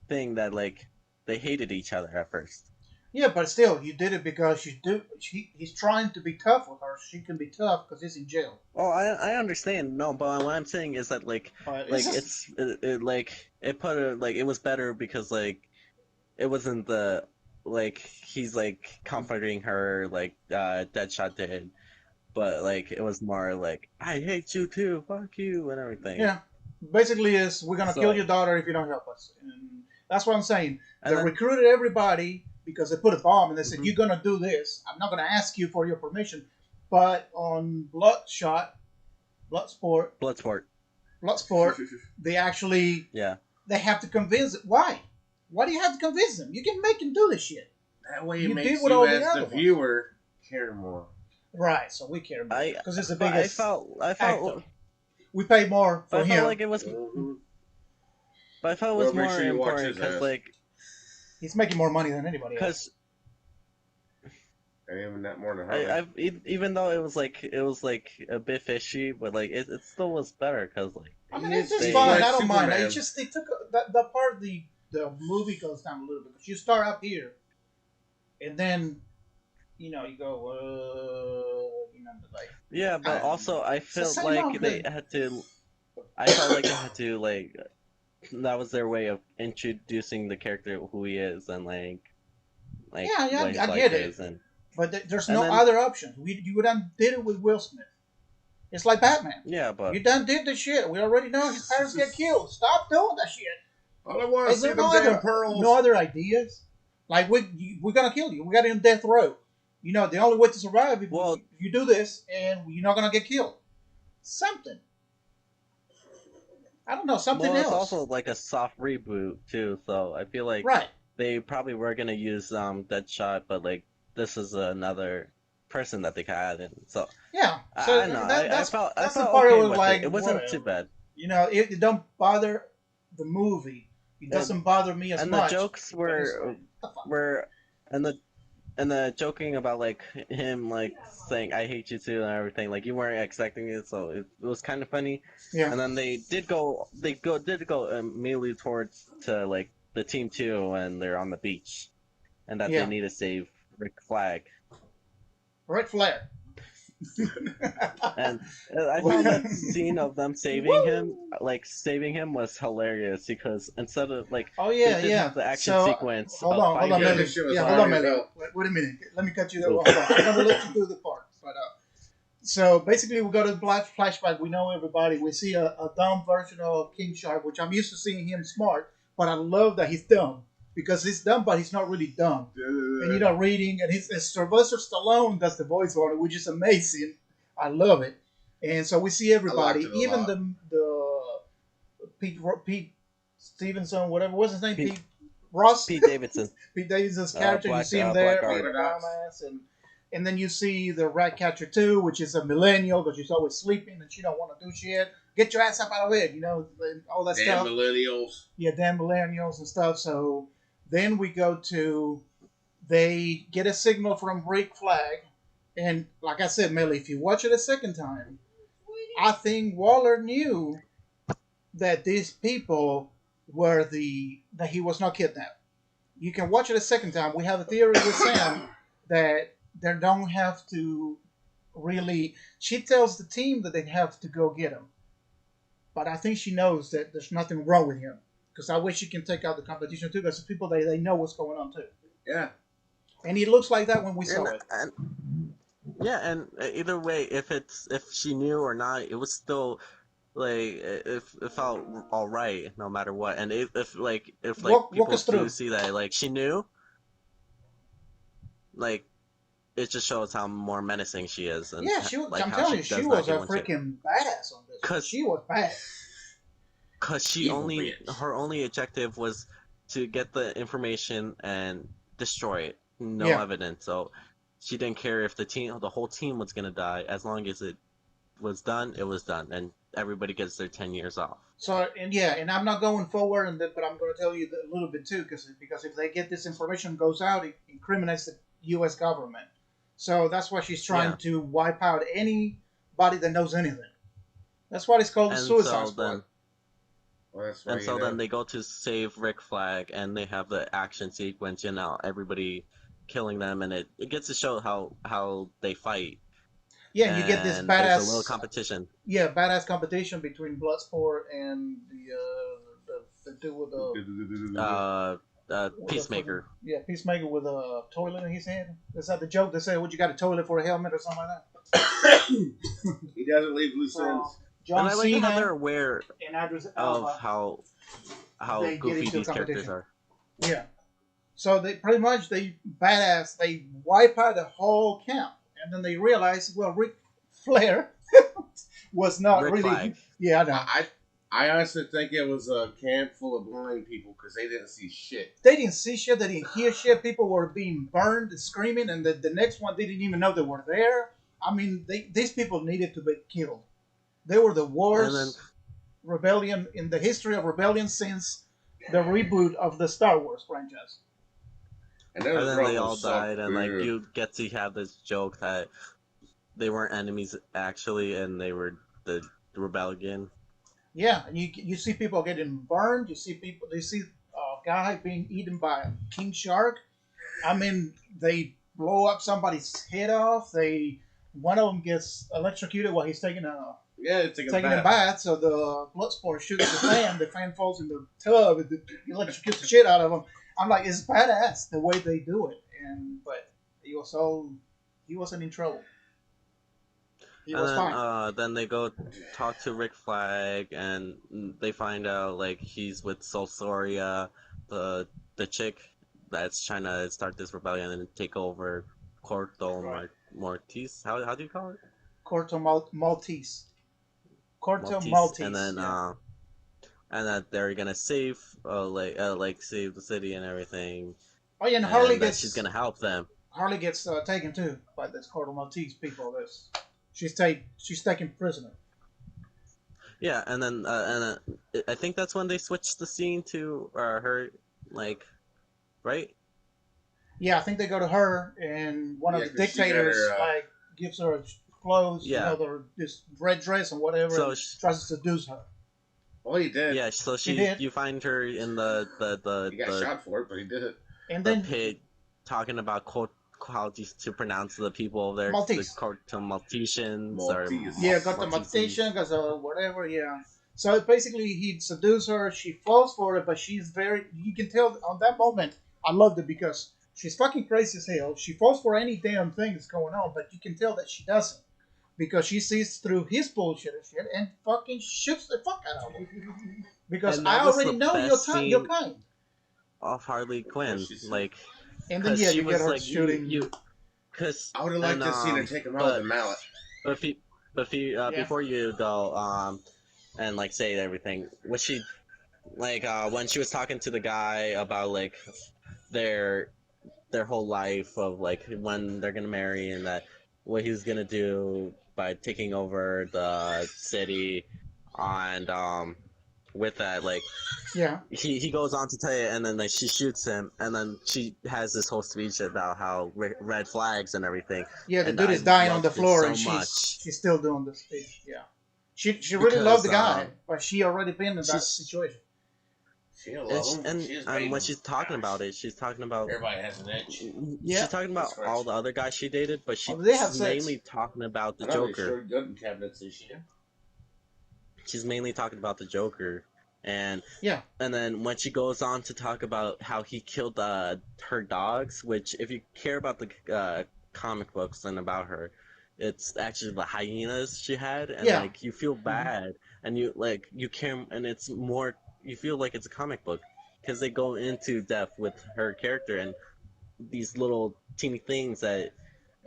thing that like they hated each other at first. Yeah, but still, you did it because he's trying to be tough with her. She can be tough because he's in jail. Oh, I understand. No, but what I'm saying is that But it's like just like it put it like it was better because like it wasn't the like he's like comforting her like Deadshot did, but like it was more like I hate you too, fuck you, and everything. yeah. Basically, is we're gonna kill So your daughter if you don't help us. And that's what I'm saying. They and then recruited everybody because they put a bomb and they said, mhm, "You're gonna do this. I'm not gonna ask you for your permission." But on Bloodsport, Bloodsport, Bloodsport, they actually yeah. they have to convince. Why? Why do you have to convince them? You can make them do this shit. That way it You did makes with you, all the as the other ones. viewer, care more. Right. So we care more I because it's the but biggest I actor. felt We pay more but for I felt him. like it was Mm-hmm. but I felt it Well, was make more sure you watch important his because ass. like He's making more money than anybody else. because And even that more than I Harley. even though it was like a bit fishy, but like it still was better because like I mean, He it's is just just they fine. like I don't mind. Superman. It's just they took that part of the movie goes down a little bit because you start up here and then you go, like Yeah, but also I it's the felt same like old they thing. had to. I felt like they had to like that was their way of introducing the character who he is and like Yeah, what yeah, his I life get it, is but there's and no then other option. You done did it with Will Smith. It's like Batman. yeah, but You done did the shit. We already know his parents get killed. Stop doing that shit. All I want to Is see there them no damn other pearls. ideas? Like we're gonna kill you. We got you on death row. The only way to survive if well, you do this, and you're not gonna get killed. Something. I don't know. Something it's else. also like a soft reboot too, so I feel like Right. they probably were gonna use Deadshot, but like this is another person that they could add in. So Yeah. I So don't know. I that's the felt part. It okay was with it. like It wasn't too whatever. bad. It don't bother the movie. It And doesn't bother me as and the much. jokes But it's like, what the fuck? were and the joking about like him like saying I hate you too and everything, like you weren't expecting it, so it was kind of funny. Yeah. And then did go immediately towards to like the team two and they're on the beach and that they Yeah. need to save Rick Flag. Red Flare. And I found that scene of them Woo! saving him was hilarious because instead of like Oh they yeah, did yeah. have the action So sequence hold of on, Yeah, fighting Melly. this shit was Yeah, hold on, funny as Melly. hell. Wait a minute. Let me cut you there. Oof. Hold on. I'm gonna let you do the part. But so basically, we go to the flashback. We know everybody. We see a dumb version of King Shark, which I'm used to seeing him smart, but I love that he's dumb because he's dumb, but he's not really dumb. And reading, and Sylvester Stallone does the voice on it, which is amazing. I love it. And so we see I liked everybody, it a even lot. Pete Stevenson, whatever was his name, Pete, Pete Ross, Pete Davidson, Pete Davidson's character. You see him there, being Blackguard. a dumbass, and then you see the rat catcher too, which is a millennial because she's always sleeping and she don't want to do shit. Get your ass up out of bed, and all that Damn stuff. millennials. Yeah, damn millennials and stuff. So then we go to they get a signal from Rick Flag, and like I said, Millie, if you watch it a second time, I think Waller knew that these people were that he was not kidnapped. You can watch it a second time. We have a theory with Sam that they don't have to really. She tells the team that they have to go get him, but I think she knows that there's nothing wrong with him because I wish she can take out the competition too. Because the people they know what's going on too, Yeah. and it looks like that when we saw it. And yeah, and either way, if she knew or not, it was still like it felt all right no matter what. And if Walk people us do through. see that like she knew, like it just shows how more menacing she is and Yeah, like I'm how telling she you, she does not was a give one shit. freaking badass on this. Cause She was bad. Cause Evil bitch. her only objective was to get the information and destroy it. No Yeah. evidence. So she didn't care if the whole team was gonna die. As long as it was done, it was done, and everybody gets their 10 years off. So and I'm not going forward, but I'm going to tell you a little bit too, because if they get this information goes out, it incriminates the U.S. government. So that's why she's trying Yeah. to wipe out anybody that knows anything. That's why it's called the And Suicide so Squad. then Well, that's why and so then they go to save Rick Flag, and they have the action sequence. Everybody killing them, and it gets to show how they fight. Yeah, and you get this And there's a little badass, competition. badass competition between Bloodsport and the dude with Peacemaker. Peacemaker with a toilet in his hand. Is that the joke? They say, "What you got a toilet for a helmet or something like that?" He doesn't leave loose ends. John And I like Cena how they're aware and Idris of Elba, how they get goofy into a these characters competition. are. Yeah. So they pretty much they wipe out the whole camp, and then they realize, well, Ric Flair was not Rick really. Flag. Yeah, I know. I honestly think it was a camp full of blind people because they didn't see shit. They didn't see shit. They didn't hear shit. People were being burned, screaming, and the next one didn't even know they were there. I mean, these people needed to be killed. They were the worst And then rebellion in the history of rebellion since the reboot of the Star Wars franchise. And and then they all so died, and like good. you get to have this joke that they weren't enemies actually, and they were the rebellion. Yeah, and you see people getting burned. You see a guy being eaten by a king shark. I mean, they blow up somebody's head off. One of them gets electrocuted while he's Yeah, it's like a taking a bath. bath. So the blood sport shoots the fan. The fan falls in the tub. It electrocutes the shit out of him. I'm like, it's badass the way they do it. But he was he wasn't in trouble. He And was fine. then they go talk to Rick Flag, and they find out like he's with Solsoria, the chick that's trying to start this rebellion and take over Corto Right. Mortis. How do you call it? Corto Maltese. Corto Maltese. And Maltese. then Yeah. and that they're gonna save like save the city and everything, Oh yeah, and and that she's gonna help them. Harley gets taken too by this Corto Maltese people. She's taken prisoner. Yeah, and I think that's when they switched the scene to her, like, right? Yeah, I think they go to her, and one of Yeah, the 'cause she got dictators her. like gives her clothes, Yeah. this red dress and whatever, So and tries to seduce her. Well, he did. Yeah, so He did. you find her in He got shot for it, but he did it. And the then pit talking about how to pronounce the people over there, Maltese. the Maltesians Maltese. yeah, got the Maltesian, got the whatever, yeah. So basically, he seduces her. She falls for it, but she's very. You can tell on that moment. I loved it because she's fucking crazy as hell. She falls for any damn thing that's going on, but you can tell that she doesn't because she sees through his bullshit and shit and fucking shoots the fuck out of him. Because And I that was already the know best your kind. of Harley Quinn, like, And then because you she get was her like shooting. because I would have liked to see her take him out with a mallet. But before you go and like say everything, was she like when she was talking to the guy about like their whole life of like when they're gonna marry and that what he's gonna do by taking over the city, and with that like Yeah, he goes on to tell you, and then like she shoots him, and then she has this whole speech about how red flags and everything. yeah. The And dude I is dying on loved the it floor, so and much she's still doing the speech. Yeah, she really loved because the guy, but she already been in that she's situation. She'll love him. and when she's talking about it, she's talking about Everybody has an itch. Yeah. she's talking about all the other guys she dated, but Oh, they have she's sex. mainly talking about the I know they Joker. showed good in cabinets this year. She's mainly talking about the Joker, and Yeah, and then when she goes on to talk about how he killed her dogs, which if you care about the comic books and about her, it's actually the hyenas she had, and Yeah. like you feel bad, and you care, and it's more you feel like it's a comic book because they go into depth with her character and these little teeny things that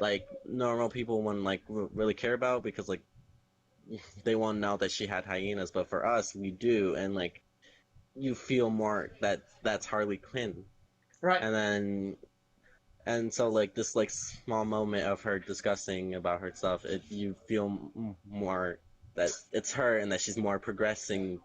like normal people wouldn't like really care about because like they won't know that she had hyenas, but for us we do, and like you feel more that that's Harley Quinn. right. And then and so like this like small moment of her discussing about her stuff, you feel more that it's her and that she's more progressing.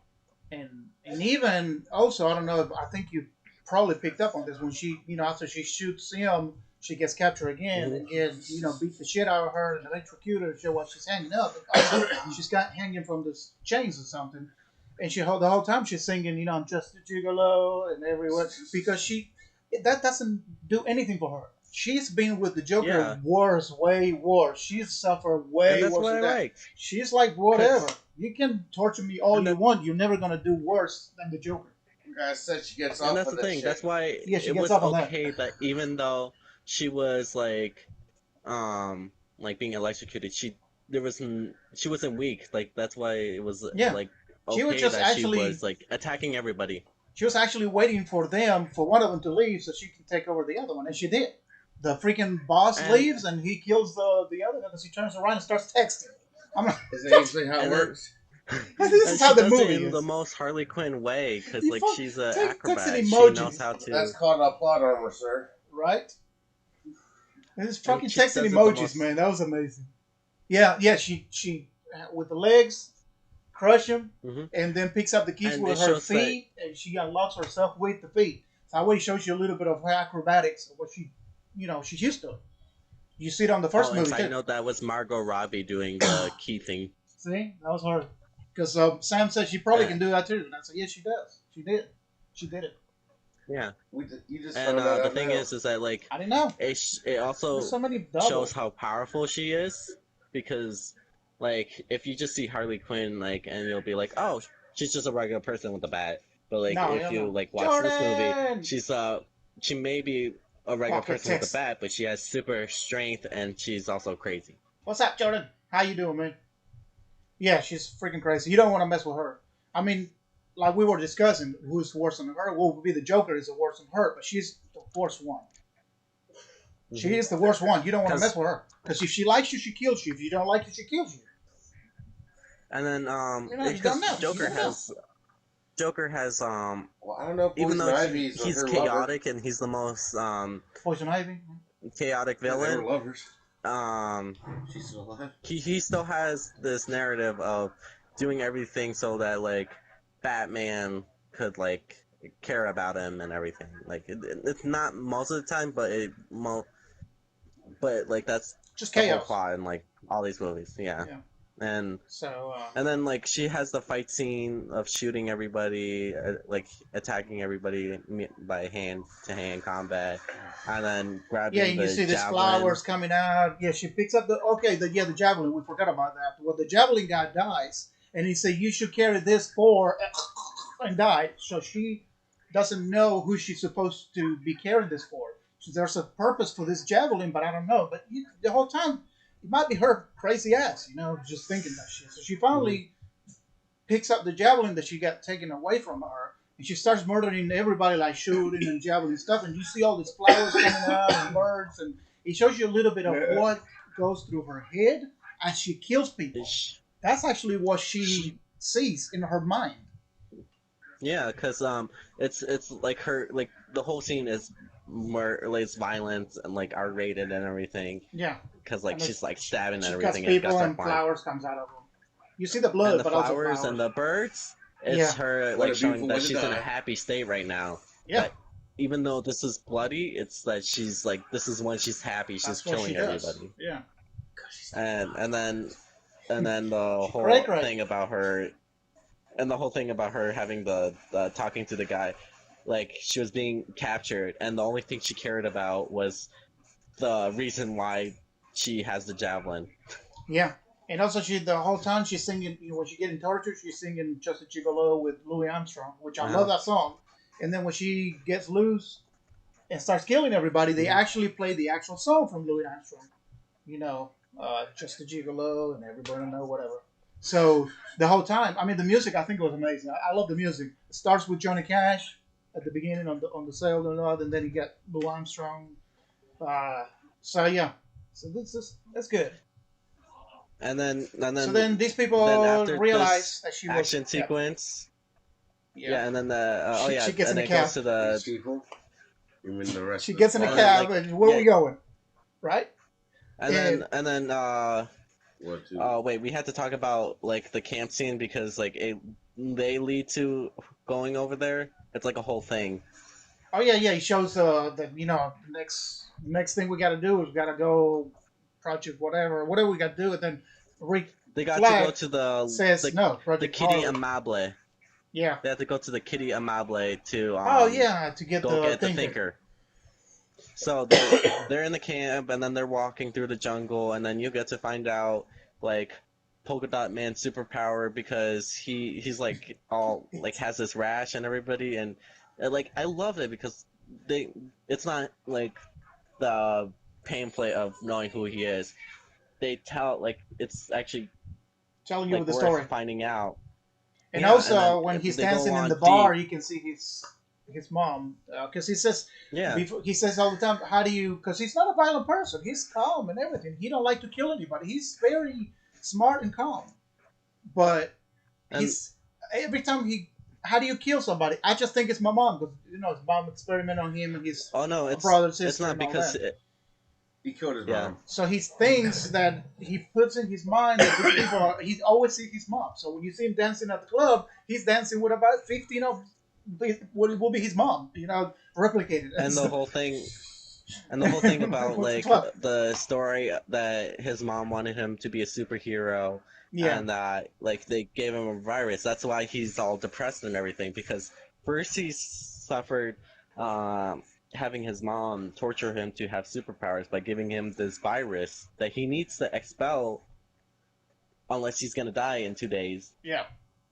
And even also, I don't know. I think you probably picked up on this when she, after she shoots him, she gets captured again and gets, beat the shit out of her and electrocute her while she's hanging up. She's got hanging from the chains or something, and the whole time she's singing, I'm just a gigolo and everywhere because that doesn't do anything for her. She's been with the Joker Yeah. worse, way worse. She's suffered way And that's worse what than I that. like. She's like, whatever. You can torture me all And you that- want. You're never gonna do worse than the Joker. I said she gets off And that's on the that thing. shit. That's why Yeah, she it gets was off on that. okay that even though she was like being electrocuted, she wasn't weak. Like that's why it was Yeah. like She was okay just that actually she was like attacking everybody. she was actually waiting for one of them to leave so she can take over the other one, and she did. The freaking boss And- leaves, and he kills the other one because he turns around and starts texting. I'm like, Is that usually how it And then- works? this is And how she the does movie it in is. the most Harley Quinn way because You like fuck- she's an text acrobat. and She emojis. knows how to. That's called a plot armor, sir. Right? This fucking she texting does it the emojis, most- man. That was amazing. Yeah. She with the legs, crush him, Mhm. and then picks up the keys And with it her shows feet, and she unlocks herself with the feet. So that way, shows you a little bit of her acrobatics, of what she's used to. You see it on the first Oh, movie and side too. note, that was Margot Robbie doing the key thing. See, that was her. Because Sam said she probably Yeah. can do that too, and I said, yes, she does. She did. She did it. Yeah. You just And found that the out thing now. is that like I didn't know. it There's also so many shows doubles. how powerful she is because like if you just see Harley Quinn like and you'll be like, oh, she's just a regular person with a bat. But like No, if hell you no. like watch this movie, Jordan! she may be a regular Pocket person with a text. bat, but she has super strength and she's also crazy. What's up, Jordan? How you doing, man? Yeah, she's freaking crazy. You don't want to mess with her. I mean, like we were discussing, who's worse than her? What would be the Joker is the worse than her, but she's the worst one. She is the worst one. You don't want to mess Because with her because if she likes you, she kills you. If you don't like you, she kills you. and then You know, you don't because know. You don't know. Joker has Well, I don't know. even Poison though Ivy's he's her lover. chaotic and he's the most Poison Ivy. chaotic Yeah, they were villain, lovers. um, She's still alive. he still has this narrative of doing everything so that like Batman could like care about him and everything. Like it's not most of the time, but but like that's Just the whole chaos. plot in like all these movies. Yeah, Yeah. and So and then like she has the fight scene of shooting everybody, like attacking everybody by hand to hand combat, and then yeah, grabbing and you the see these javelin. flowers coming out. Yeah, she picks up the javelin. We forgot about that. Well, the javelin guy dies, and he said you should carry this for and died. So she doesn't know who she's supposed to be carrying this for. So there's a purpose for this javelin, but I don't know. But the whole time, it might be her crazy ass, just thinking that shit. So she finally picks up the javelin that she got taken away from her, and she starts murdering everybody, like shooting and javelin stuff. And you see all these flowers coming out and birds, and it shows you a little bit of what goes through her head as she kills people. That's actually what she sees in her mind. Yeah, because it's like her like the whole scene is more like it's violence and like R rated and everything. Yeah, Because like and she's like stabbing she and cuts everything and people, guts are and flying. flowers comes out of them. You see the blood, And the but also flowers flowers. and the birds, it's Yeah. her What like a showing beautiful that way to she's in a die. happy state right now. Yeah, But even though this is bloody, it's that she's like this is when she's happy, she's that's what she killing does. everybody. Yeah, And then the whole Great. thing about her and the whole thing about her having the talking to the guy, like she was being captured and the only thing she cared about was the reason why she has the javelin. Yeah, and also the whole time she's singing. When she's getting tortured, she's singing "Just a Gigolo" with Louis Armstrong, which I love that song. And then when she gets loose and starts killing everybody, they actually play the actual song from Louis Armstrong. Just a Gigolo, and everybody know whatever. So the whole time, I mean, the music I think was amazing. I love the music. It starts with Johnny Cash at the beginning on the sail and then you get Louis Armstrong. So yeah, so that's good. So then these people after realize this that she was action sequence, yeah. and then She gets in and the it cab. goes to the People. You mean the rest She of gets in the the cab, like, and where we going? Right? and then What, too? wait, we had to talk about like the camp scene because like they lead to going over there. It's like a whole thing. Oh yeah. He shows that next thing we got to do is we got to go project whatever we got to do, and then Rick They got Flag to go to the says no the Project Kitty Harley. Amable. Yeah. They have to go to the Kitty Amable to To get go the get the thinker. thinker. So they're in the camp and then they're walking through the jungle and then you get to find out like Polka Dot Man's superpower because he's like all like has this rash and everybody and like I love it because it's not like the pamphlet of knowing who he is. They tell like it's actually Telling you like the worth story. finding out. And Yeah, also, and then when he's they go dancing in on the bar, deep. you can see his mom because he says Yeah. he says all the time, "How do you?" Because he's not a violent person. He's calm and everything. He don't like to kill anybody. He's very smart and calm. But And- he's every time he. How do you kill somebody? I just think it's my mom because his mom experimented on him and his Oh no, brother, sister, it's not and all because that. He killed his Yeah. mom. So he thinks that he puts in his mind that these people he always sees his mom. So when you see him dancing at the club, he's dancing with about 15 of what will be his mom, replicated. and the whole thing about like the story that his mom wanted him to be a superhero Yeah. and that like they gave him a virus. That's why he's all depressed and everything because first he suffered um, having his mom torture him to have superpowers by giving him this virus that he needs to expel unless he's gonna die in 2 days. Yeah.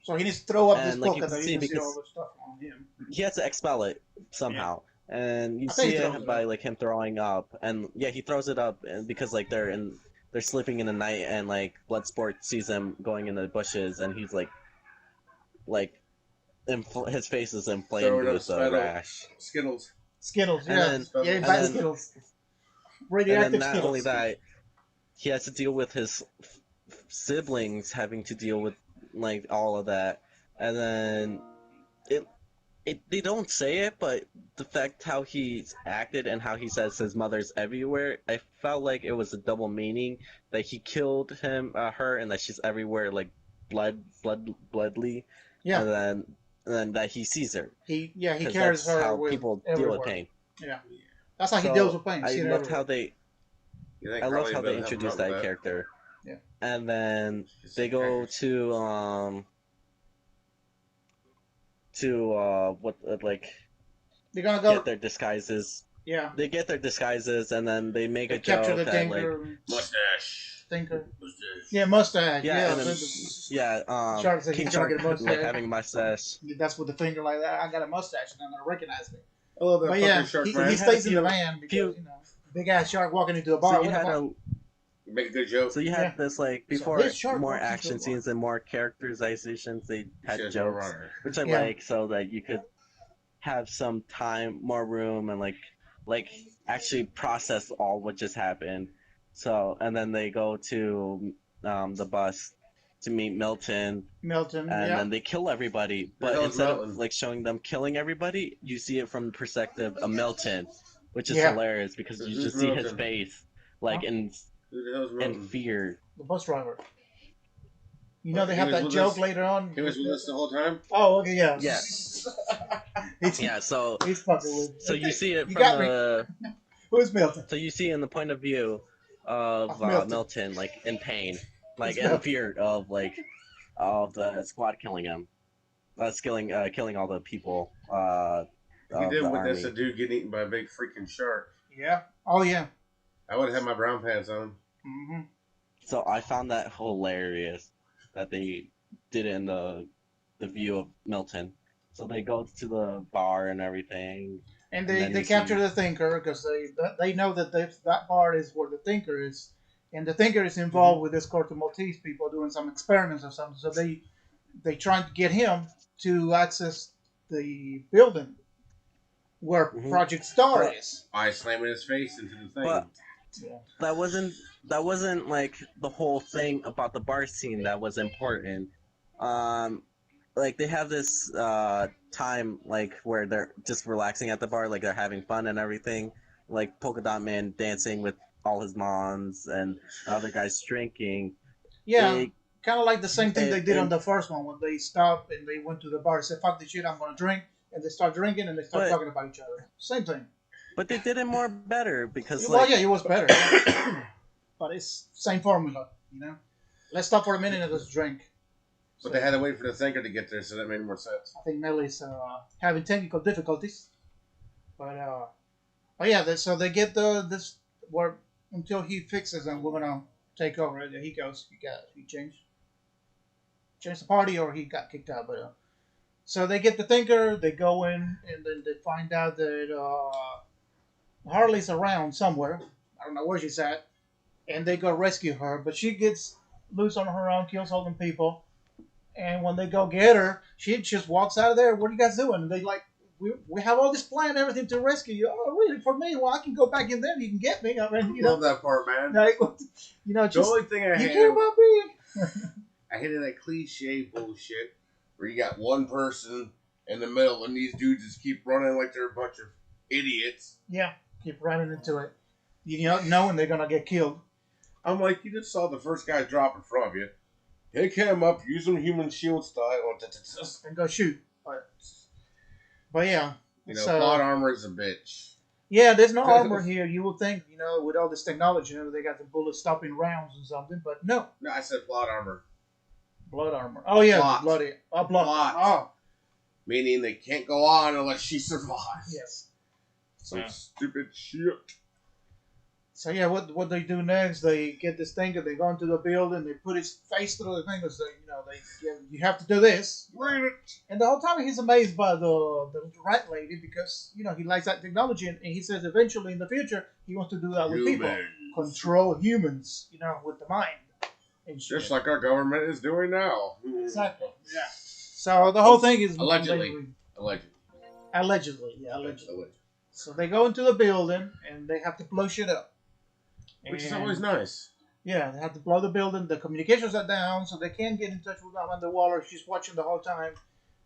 So he needs to throw up this And like you book can that you see, can see all because the stuff on him. he has to expel it Yeah. somehow, and you I think see he throws it it by up. like him throwing up, and yeah, he throws it up, and because like they're sleeping in the night, and like Bloodsport sees him going in the bushes, and he's like his face is inflamed Throwing up with a Spittle, rash, Skittles. Skittles, and yeah. then Yeah, he Skittles. and buys then Skittles. and then Radioactive not only Skittles. that, he has to deal with his siblings having to deal with like all of that, and then it they don't say it, but the fact how he's acted and how he says his mother's everywhere, I felt like it was a double meaning that he killed her, and that she's everywhere, like bloodly, Yeah. and then that he sees her, He because carries that's her how with people deal with everywhere. pain. Yeah. That's how he deals So with pain. I See it loved everywhere. how they You think I loved probably how they about helping introduced out with that that? character, Yeah. and then Just they like go crackers. to what like They're gonna get go. their disguises. Yeah. They get their disguises, and then they make They a capture joke the that like, Tinker. Mustache. Tinker. Mustache. Yeah, mustache. yeah, Yeah. and then yeah, Shark says King he's gonna Shark get a like mustache. having a mustache. That's with the finger like that. I got a mustache, and I'm gonna recognize me. I love that But fucking yeah, shark he man. had a stays in the few- van because few- big ass shark walking into a So bar. you What the had fuck? a You make a good joke. so you Yeah. had this like So before this shark more walks into a action bar. scenes and more characterizations. They had Shit, jokes, runner. which I Yeah. like, so that you could have some time, more room, and like actually process all what just happened. So, and then they go to the bus to meet Milton, Milton. and Yeah. then they kill everybody. Who the But hell's instead of Milton? like showing them killing everybody, you see it from the perspective of Milton, which is Yeah. hilarious because you Who's just see his Milton? face like Huh? Who the hell's in Milton? fear. The bus driver. You know they He have was that with joke us- later on. He was with us the whole time? Oh, okay, yeah. Yeah. he's, Yeah, so he's fucking with. so you see it You from got me. the Who's Milton? so you see in the point of view of Of Milton. Milton, like in pain, like It's in Milton. fear of the squad killing him, killing all the people You of did the witness army. a dude getting eaten by a big freaking shark. Yeah. Oh yeah. I would have had my brown pants on. Mm-hmm. So I found that hilarious that they did it in the view of Milton. So they go to the bar and everything. And then they you capture see- the Thinker because they know that that bar is where the Thinker is, and the Thinker is involved with this Corto Maltese people doing some experiments or something. So they trying to get him to access the building where Mhm. Project Star But- is. I slamming his face into the thing. But Yeah. that wasn't like the whole thing about the bar scene that was important. Like they have this time like where they're just relaxing at the bar, like they're having fun and everything. Like Polka Dot Man dancing with all his moms and other guys drinking. Yeah. They- Kind of like the same thing they did on and- the first one when they stopped and they went to the bar and said, "Fuck this shit, I'm gonna drink," and they start drinking and they start But- talking about each other. Same thing. But they did it more better because Well, like yeah, it was better, but it's same formula, you know. Let's stop for a minute and let's drink. But they had to wait for the thinker to get there, so that made more sense. I think Nelly's having technical difficulties, but yeah, so they get this where until he fixes and we're gonna take over. There he goes. He changed the party or he got kicked out, but. So they get the Thinker, they go in, and then they find out that Harley's around somewhere. I don't know where she's at. And they go rescue her, but she gets loose on her own, kills all them people. And when they go get her, she just walks out of there. What are you guys doing? And they like, we have all this plan, everything to rescue you. Oh, really? For me? Well, I can go back in there and you can get me. I mean, you know, Love that part, man. like, The just, only thing I you hated, care about me? I hated that cliche bullshit where you got one person in the middle and these dudes just keep running like they're a bunch of idiots. Yeah, keep running into it. You know, knowing they're going to get killed. I'm like, you just saw the first guy drop in front of you. Pick him up, use him human shield style, And go shoot. But yeah. you know, So- plot armor is a bitch. Yeah, there's no armor here. You would think, you know, with all this technology, you know, they got the bullet stopping rounds and something, but no. No, I said plot armor. Blood armor. Oh, yeah, Plot. bloody. Oh, blood. Plot. Oh, Meaning they can't go on unless she survives. yes. Some Yeah. stupid shit. So yeah, what they do next? They get this thing, and they go into the building. They put his face through the thing, and say, you have to do this. Read it. And the whole time he's amazed by the rat lady because he likes that technology, and he says eventually in the future he wants to do that with people, control humans, with the mind. And shit. Just like our government is doing now. Exactly. Yeah. So the whole thing is Allegedly. Allegedly. So they go into the building and they have to blow shit up. Which is always nice. Yeah, they have to blow the building. The communications are down, so they can't get in touch with Amanda Waller. She's watching the whole time,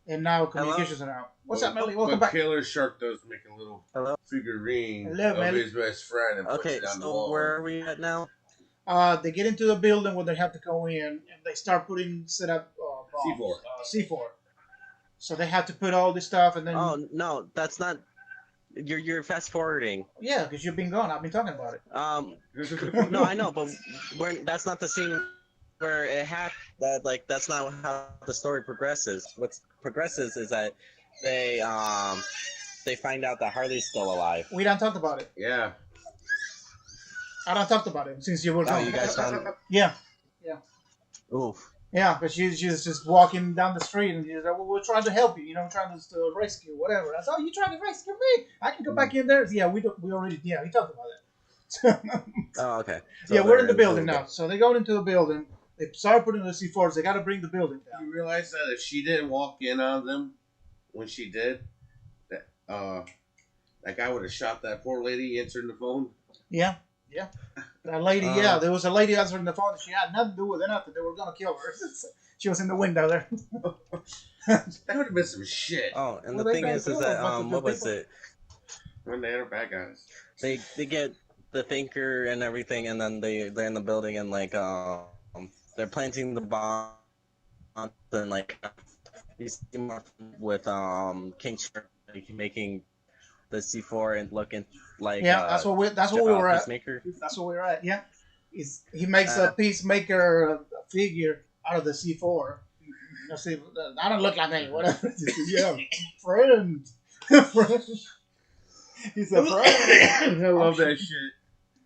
and now communications are out. What's up, Melly? Welcome back. Killer Shark does make a little figurine of Melly. his best friend and puts it on the wall. Where are we at now? They get into the building where they have to go in, and they start set up bombs. C4. So they have to put all this stuff, and then. Oh no, that's not. You're fast forwarding. Yeah, because you've been gone. I've been talking about it. No, I know, but that's not the scene where it happened. That's not how the story progresses. What progresses is that they find out that Harley's still alive. We done talked about it. Yeah. I done talked about it since you were gone. Oh, you guys found it? Yeah. Oof. Yeah, but she's just walking down the street and she's like, well, we're trying to help you, trying to rescue, whatever. I said, oh, you trying to rescue me? I can go back in there. Yeah, we already, we talked about it. Oh, okay. So yeah, we're in the building now. So they go into the building. They start putting the C4s. They got to bring the building down. You realize that if she didn't walk in on them when she did, that guy would have shot that poor lady answering the phone? Yeah. That lady, there was a lady answering the phone. She had nothing to do with it, nothing. They were going to kill her. She was in the window there. That would have been some shit. Oh, and the thing is that, what was it? When they're bad guys. They get the thinker and everything, and then they're in the building, and, they're planting the bomb, and, you see with, King Shark making the C4 and looking like that's what we were at. Peacemaker. That's what we were at. Yeah, he makes a Peacemaker figure out of the C4. See, I don't look like me. Whatever. Yeah, friend. He's a friend. I love that shit.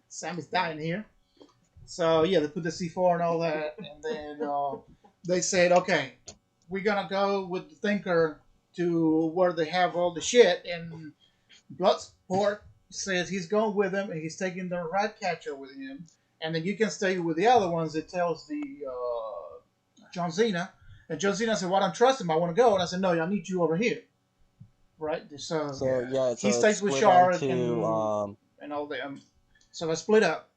Sammy's dying here. So yeah, they put the C4 and all that, and then they said, okay, we're gonna go with the Thinker to where they have all the shit, and Bloodsport says he's going with him, and he's taking the rat catcher with him, and then you can stay with the other ones. It tells the John Cena, and John Cena said, "Well, I don't trust him. I want to go." And I said, "No, I need you over here." Right. So he stays with Shark and all them. So they split up.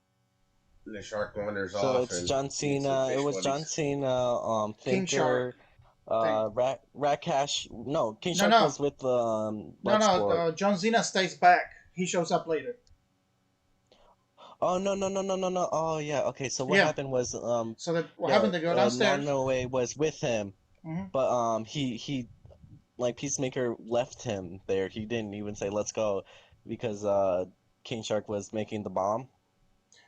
The Shark wanders off. So it's John Cena. It was John Cena, Thinker, Rat Cash. No, King Shark was with No. John Cena stays back. He shows up later. Oh no! Oh yeah. Okay. So what happened was So what happened? They go downstairs. Nanoe was with him, mm-hmm. but he Peacemaker left him there. He didn't even say let's go because King Shark was making the bomb.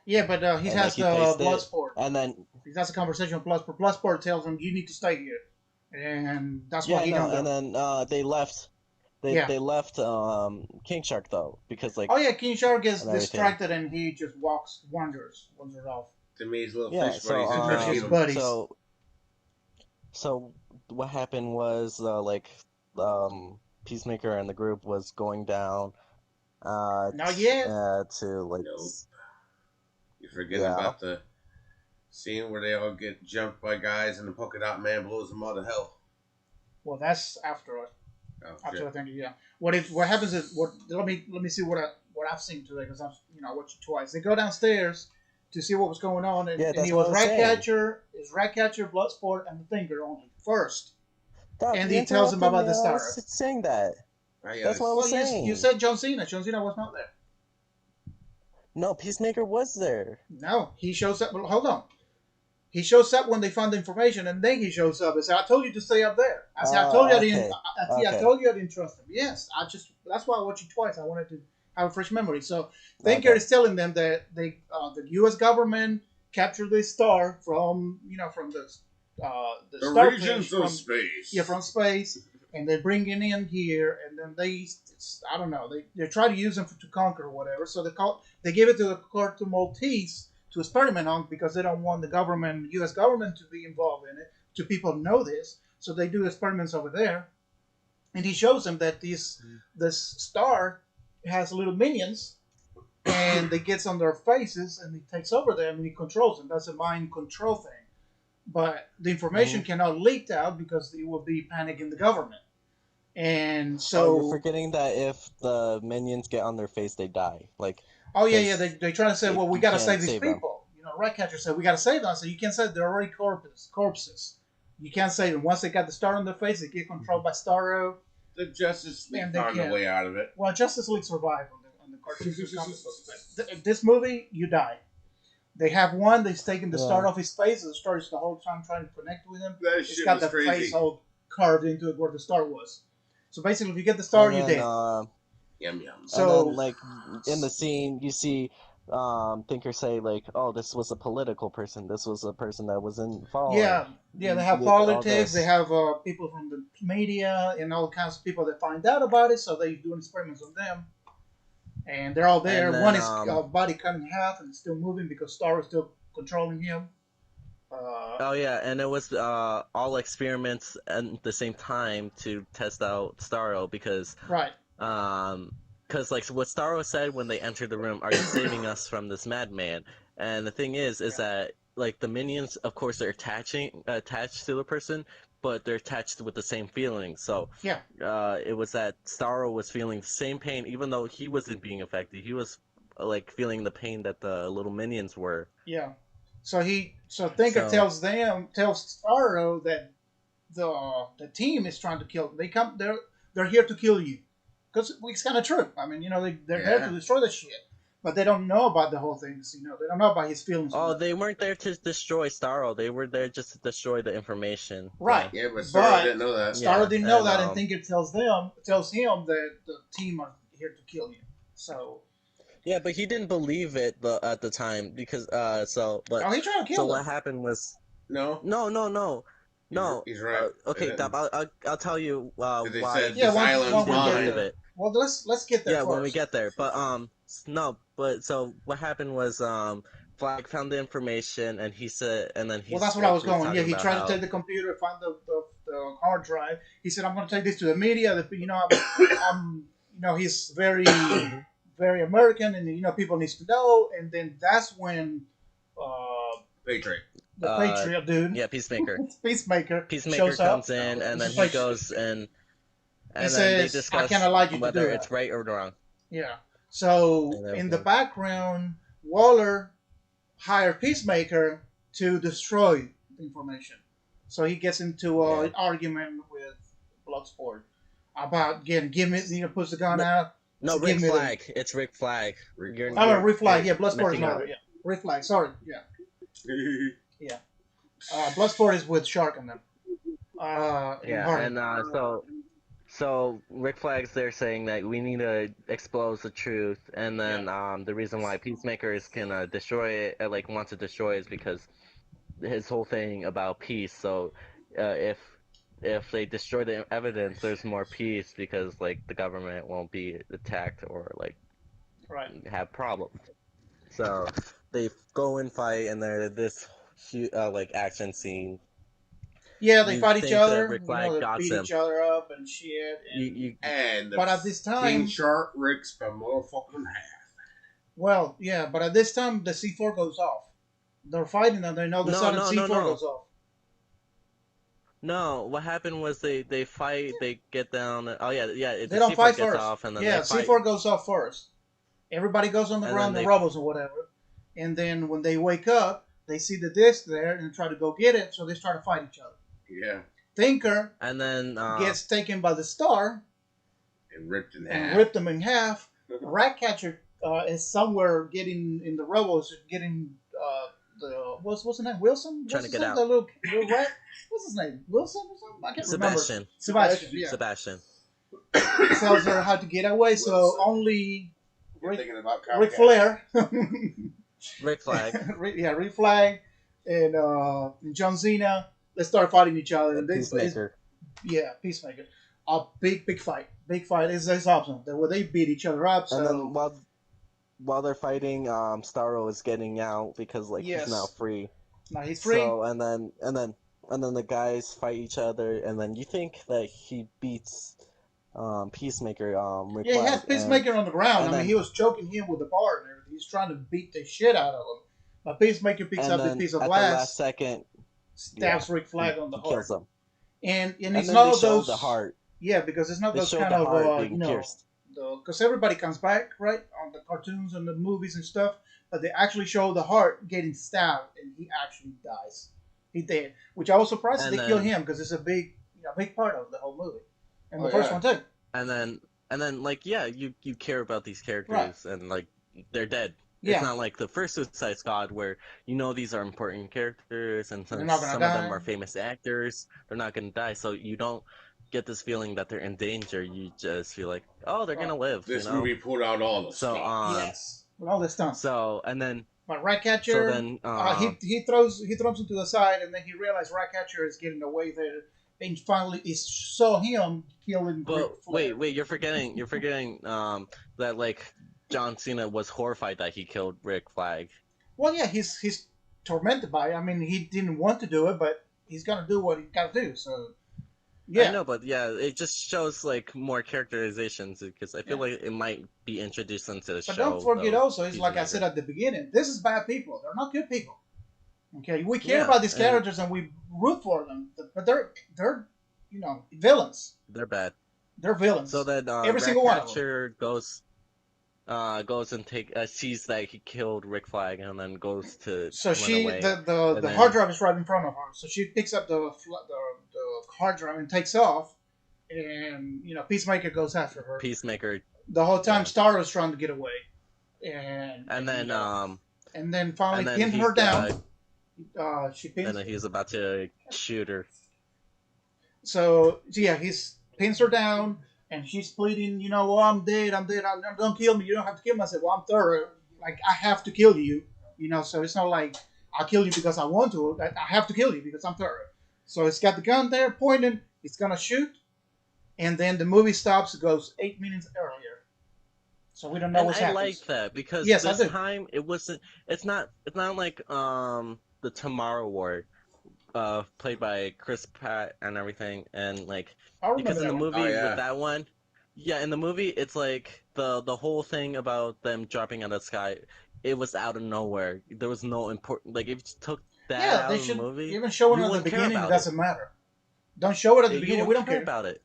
Yeah, but he has the Bloodsport. And then he has a conversation with Bloodsport. Bloodsport tells him you need to stay here, and that's what he does. And then they left. They left King Shark though because King Shark gets distracted and he just wanders off. To me, his little fish buddies. So what happened was Peacemaker and the group was going down. Not yet. Nope. You forget about the scene where they all get jumped by guys and the polka dot man blows them out of hell. Well, that's after it. Oh, after I think, yeah. What happens is let me see what I've seen today because I've watched it twice. They go downstairs to see what was going on, and he was Ratcatcher, Bloodsport, and the Thinker only first. And he tells him about the star. I was saying that. That's what I was saying. You said John Cena. John Cena was not there. No, Peacemaker was there. No, he shows up. Well, hold on. He shows up when they find the information, and then he shows up and says, "I told you to stay up there." I said, "I told you I didn't." I told you I didn't trust him. Yes, that's why I watched it twice. I wanted to have a fresh memory. So Thinker is telling them that the U.S. government captured this star from the regions of space. Yeah, from space, and they bring it in here, and then I don't know, they try to use them to conquer or whatever. So they give it to the Corto Maltese to experiment on because they don't want the government, U.S. government, to be involved in it. To people know this, so they do experiments over there, and he shows them that this star has little minions, and they gets on their faces, and he takes over them and he controls them. That's a mind control thing. But the information cannot leak out because it will be panic in the government. And Oh, you're so, forgetting that if the minions get on their face, they die. Like, oh yeah, yeah, because they try to say, well, we you got to save can't these save them. people. Ratcatcher said, we got to save them. So you can't save, they're already corpses. You can't save them. Once they got the star on their face, they get controlled by Starro. The Justice League And they found a can't. way out of it. Well, Justice League survived on the cartoon. This movie, you die. They have one. They've taken the star off his face. The star is the whole time trying to connect with him. That It's shit got was the crazy. face all carved into it where the star was. So basically, if you get the star, you're dead. Yum yum. So and then, like, in the scene, you see Thinker say, like, oh, this was a political person. This was a person that was involved. yeah, they have with all politics. They this. have people from the media and all kinds of people that find out about it. So they do experiments on them, and they're all there. And then, One is body cut in half and still moving because Star is still controlling him. Oh yeah, and it was all experiments at the same time to test out Starro because Right. like what Starro said when they entered the room, "Are you saving us from this madman?" And the thing is that like the minions, of course, they're attached to the person, but they're attached with the same feelings. So Yeah. It was that Starro was feeling the same pain, even though he wasn't being affected. He was like feeling the pain that the little minions were. Yeah. So Thinker tells Starro that the team is trying to kill them. They're here to kill you. Because it's kind of true. I mean, they're there to destroy the shit. But they don't know about the whole thing. They don't know about his feelings. Oh, they weren't there to destroy Starro. They were there just to destroy the information. Right. Yeah, but Starro didn't know that. Starro didn't know that, and Thinker tells him that the team are here to kill you. So. Yeah, but he didn't believe it at the time because he tried to kill them. So what happened was No. He's right. Okay, Dab, I'll tell you why. Said this island's mine. Well, let's get there. Yeah, first. when we get there, but so what happened was Flag found the information and he said, and then he. Well, that's what I was going. Yeah, he tried to take the computer, find the hard drive. He said, "I'm going to take this to the media. He's very very American, and people need to know." And then that's when Patriot. The Patriot dude. Yeah, Peacemaker. Peacemaker comes in, and then he goes and then they says, discuss I can't allow you whether to do it's right or wrong. Yeah. So in the background, Waller hired Peacemaker to destroy the information. So he gets into an argument with Bloodsport about give me puts the gun out. No, so Rick Flag. It's Rick Flag. Rick Flag. Yeah, Bloodsport is not. Yeah, Rick Flag. Sorry. Yeah. Yeah. Bloodsport is with Shark and them. So Rick Flag's there saying that we need to expose the truth, and then the reason why Peacemakers can destroy it, wants to destroy it, is because his whole thing about peace. So if they destroy the evidence, there's more peace because the government won't be attacked or have problems. So they go and fight, and they're this action scene. Yeah, they fight each other. Rick Flag they beat each other up and shit. But at this time, King Shark rips the motherfucking half. Well, yeah, but at this time the C4 goes off. They're fighting and they know the sudden C4 goes off. No, what happened was they fight, they get down. They don't C4 fight gets first. Off, and then C4 goes off first. Everybody goes on the ground, the rubbles or whatever, and then when they wake up, they see the disc there and try to go get it, so they start to fight each other. Yeah. Thinker and then gets taken by the star and ripped him in half. Ratcatcher is somewhere getting in the rubbles, getting what's his name? Wilson? Trying to get out. The little rat? What's his name? Wilson or something? I can't remember. Sebastian. Yeah. Sebastian. Tells her how to get away, Wilson. So only Rick Flair. Rick Flag. Rick Flag and John Cena. They start fighting each other. And Peacemaker. Peacemaker. a big fight. Big fight is awesome. Where they beat each other up. And then So while they're fighting, Starro is getting out because like he's now yes, free. now he's free. So and then the guys fight each other, and then you think that he beats Peacemaker, Rick Yeah, he has Flag, Peacemaker on the ground. and I mean, then he was choking him with the bar and everything. He's trying to beat the shit out of him. But Peacemaker picks and up the then piece of at the last glass, second, yeah, stabs Rick he, Flag on the he kills heart, him. and And it's then they not show the those. heart. Yeah, because it's not They those show kind the of heart being pierced. because everybody comes back right on the cartoons and the movies and stuff, but they actually show the heart getting stabbed and he actually dies. He did, which I was surprised that And they kill then him because it's a big part of the whole movie, and Oh the first yeah. one too. and then like yeah, you care about these Right? characters, and like they're dead. It's Yeah, not like the first Suicide Squad where these are important characters, and they're since not gonna some of them die. are famous actors, they're not gonna die. So you don't get this feeling that they're in danger. You just feel like, oh, they're Right. gonna live, This movie pulled out all the So stops. Yes, with all this stuff. so and then But so Ratcatcher, then he throws him to the side, and then he realized Ratcatcher is getting away there, and finally he saw him killing Ric but Flair. wait, you're forgetting that like John Cena was horrified that he killed Rick Flag. Well, yeah, he's tormented by it. I mean, he didn't want to do it, but he's gonna do what he got to do. So I yeah, know, but yeah, it just shows like more characterizations because I feel yeah. like it might be introduced into the But don't show forget of also, it's like I said Peacemaker. at the beginning. This is bad people. They're not good people. Okay, we care Yeah, about these and characters and we root for them, but they're villains. they're bad. They're So villains. then Every single one of them. Ratcatcher goes and sees that he killed Rick Flag and then goes to So run she away, and the hard then drive is right in front of her. So she picks up the hard drive and takes off, and Peacemaker goes after her. Peacemaker, The whole time, yeah, Star is trying to get away, and and and then and then finally and then pinned her down. She and pins. then he's about to shoot her. So yeah, he's pins her down, and she's pleading. Oh, I'm dead. I'm dead. Don't kill me. You don't have to kill me. I said, well, I'm thorough. Like I have to kill you. So it's not like I'll kill you because I want to. I have to kill you because I'm thorough. So it's got the gun there, pointing. It's gonna shoot, and then the movie stops. It goes 8 minutes earlier, so we don't know And what's I happening. like that because Yes, I this do. time it wasn't. It's not like the Tomorrow War, played by Chris Pratt and everything, and like I remember because in that the one. Oh movie with yeah. that one, yeah, in the movie it's like the whole thing about them dropping out of the sky, it was out of nowhere. There was no important like if you took that Yeah, out they of the should movie, even show it you at the wouldn't care beginning. It about it. doesn't matter. Don't show it at the You beginning. We wouldn't don't care care. about it.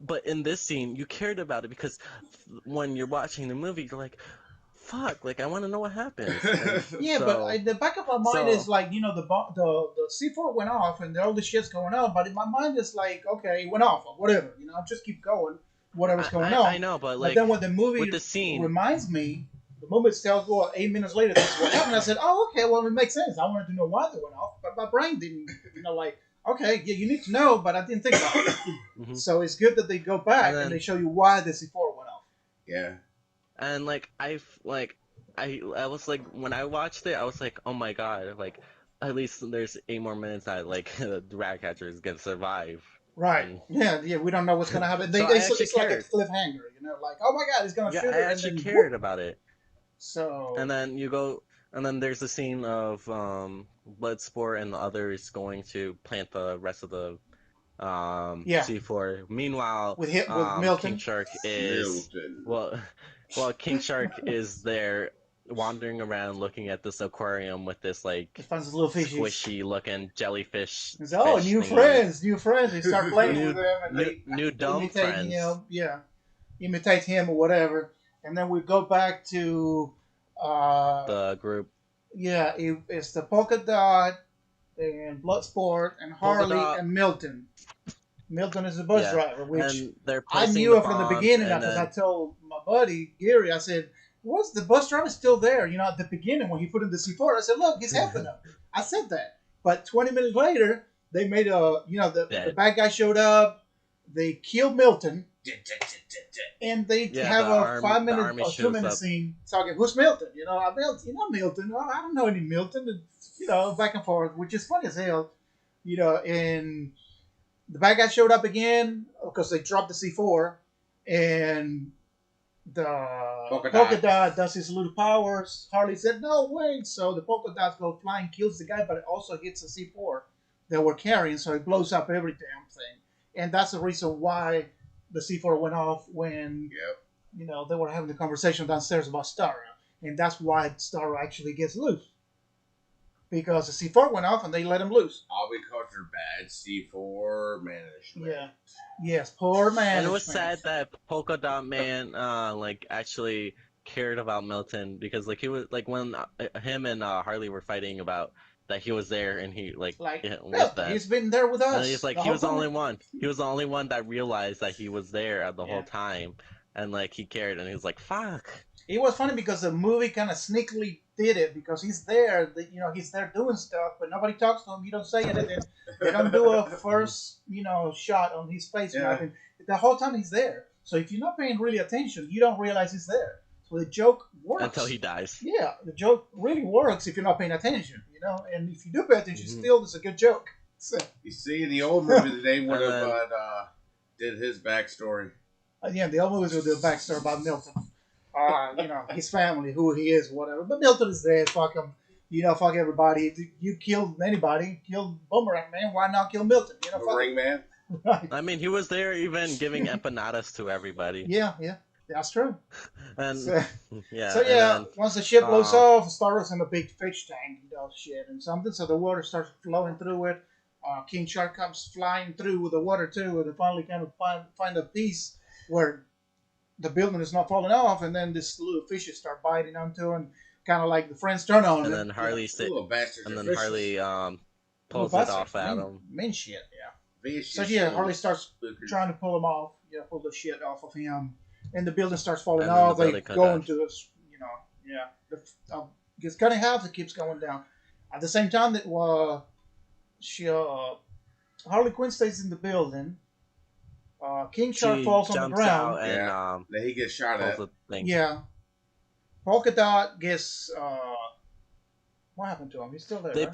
But in this scene, you cared about it because when you're watching the movie, you're like, "Fuck!" Like I want to know what happens. And Yeah, but so, the back of my mind is so like, the C4 went off and all the shit's going on, but in my mind it's like, okay, it went off or whatever, just keep going, whatever's going I on. know, but But then like when the movie with the scene, reminds me, the movie tells, well, 8 minutes later, this is what happened. I said, oh, okay, well, it makes sense. I wanted to know why they went off, but my brain didn't, like, okay, yeah, you need to know, but I didn't think about it. mhm. So it's good that they go back And and they then show you why the C4 went off. Yeah. and I was like when I watched it, I was like, oh my god, like at least there's 8 more minutes that like the Ratcatcher is gonna survive. Right. And Yeah, yeah. We don't know what's gonna happen. so I actually It's like a cared. cliffhanger, like, oh my god, he's gonna Yeah, shoot I her, and actually then cared whoop. about it. So And then and then there's the scene of Bloodsport and the others going to plant the rest of the yeah, C4. Meanwhile, with King Milton. Shark is Milton. well, King Shark is there wandering around looking at this aquarium with this He like finds his little fishies. squishy looking jellyfish He's like, oh, fish new thingy. friends, new friends. They start playing with New him, and new they new dumb imitate friends. him. Yeah, imitate him or whatever. And then we go back to, uh, The group yeah, it's the Polka Dot and Bloodsport and Polka Harley Dot, and Milton. Milton is the bus yeah, driver, which and they're I placing knew the it from the bombs, beginning and because I then told my buddy Gary, I said, "What's the bus driver still there?" At the beginning when he put in the C4, I said, "Look, he's helping them." I said that, but 20 minutes later, they made the dead. bad guy showed up, they killed Milton, and they Yeah, have a the 5 minute army or shows 2 minute up. scene talking. Who's Milton? Milton. Oh, I don't know any Milton. And, back and forth, which is funny as hell. And the bad guy showed up again because they dropped the C4, and the polka dot does his little powers. Harley said, "No, wait!" So the polka dots go flying, kills the guy, but it also hits the C4 that we're carrying, so it blows up every damn thing. And that's the reason why the C4 went off when they were having the conversation downstairs about Starro, and that's why Starro actually gets loose because the C4 went off and they let him loose. All because of bad C4 management. Yeah. Yes, poor man. And it was sad that Polka Dot Man like actually cared about Milton because like he was like when him and Harley were fighting about that he was there and he like with them. He's been there with us. And he's like he was the only one. He was the only one that realized that he was there the whole time, and like he cared, and he was like, "Fuck." It was funny because the movie kind of sneakily did it because he's there. He's there doing stuff, but nobody talks to him. You don't say anything. They don't do a first shot on his face or nothing. The whole time he's there. So if you're not paying really attention, you don't realize he's there. So the joke works until he dies. Yeah, the joke really works if you're not paying attention. And if you do pay attention, still it's a good joke. So, you see, the old movie they would have did his backstory. The old movies would do a backstory about Milton. His family, who he is, whatever. But Milton is there. Fuck him. Fuck everybody. You killed anybody. Killed Boomerang Man. Why not kill Milton? Boomerang Man. Right. I mean, he was there even giving empanadas to everybody. Yeah, that's true. And so then, once the ship blows off, Starro's in a big fish tank, shit and something. So the water starts flowing through it. King Shark comes flying through with the water too, and they finally kind of find a piece where the building is not falling off, and then this little fishes start biting onto, and kind of like the friends turn on. And then Harley pulls it off at him. Mean shit, yeah. Vicious So Harley starts trying to pull him off, pull the shit off of him, and the building starts falling off. They go into this, it's cutting half. It keeps going down. At the same time that Harley Quinn stays in the building. King Shark falls on the ground. And then he gets shot at. Yeah. Polka Dot gets. What happened to him? He's still there.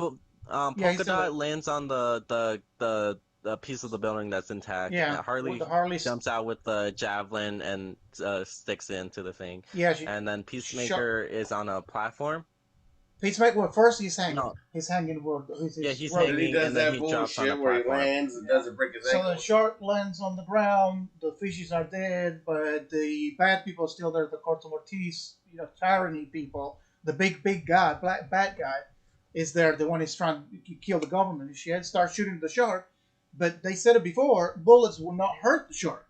Polka Dot lands on the piece of the building that's intact. Yeah. Harley jumps out with the javelin and sticks into the thing. Yeah. And then Peacemaker is on a platform. Peacemaker, well, first he's hanging. No. He's hanging. He's hanging, he does and that then he drops on the where platform. He lands and doesn't break his ankle. So the shark lands on the ground. The fishes are dead, but the bad people are still there. The Corto Mortis, tyranny people. The big guy, bad guy, is there. The one who's trying to kill the government and shit. Starts shooting the shark, but they said it before. Bullets will not hurt the shark,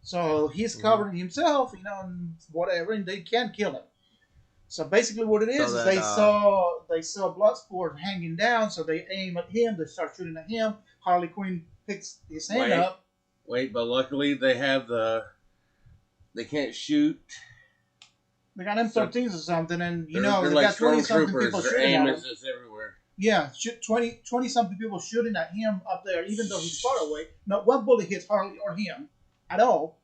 so he's covering himself, and whatever, and they can't kill him. So basically, what it is, they saw Bloodsport hanging down, so they aim at him. They start shooting at him. Harley Quinn picks his hand up. But luckily they have they can't shoot. They got M13s or something, and they like got 20-something people shooting at him. Is everywhere. Yeah, 20-something people shooting at him up there, even though he's far away. Not one bullet hits Harley or him at all.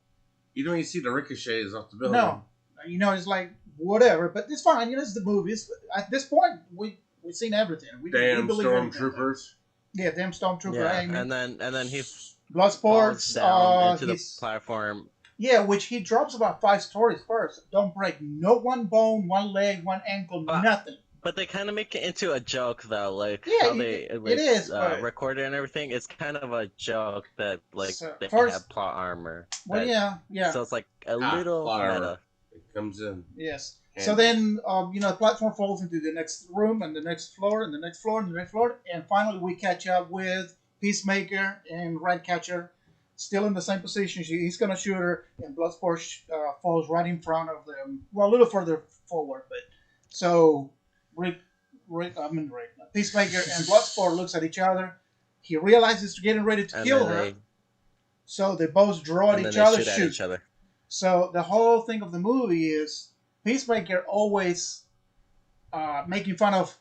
You don't even see the ricochets off the building. No, it's like. Whatever, but it's fine. It's the movies. At this point, we've seen everything. Damn stormtroopers. Yeah, damn stormtrooper. Yeah, and then he Bloodsports down into the platform. Yeah, which he drops about 5 stories first. Don't break no one bone, one leg, one ankle, nothing. But they kind of make it into a joke, though. Like how it is recorded and everything. It's kind of a joke that they have plot armor. Well, yeah. So it's like a little meta. Comes in. Yes. So then, the platform falls into the next room and the next floor and the next floor and the next floor. And finally, we catch up with Peacemaker and Ratcatcher still in the same position. He's going to shoot her, and Bloodsport falls right in front of them. Well, a little further forward. But so Peacemaker and Bloodsport looks at each other. He realizes he's getting ready to kill her. So they both draw at each other, shoot. Each other. So the whole thing of the movie is Peacemaker always making fun of,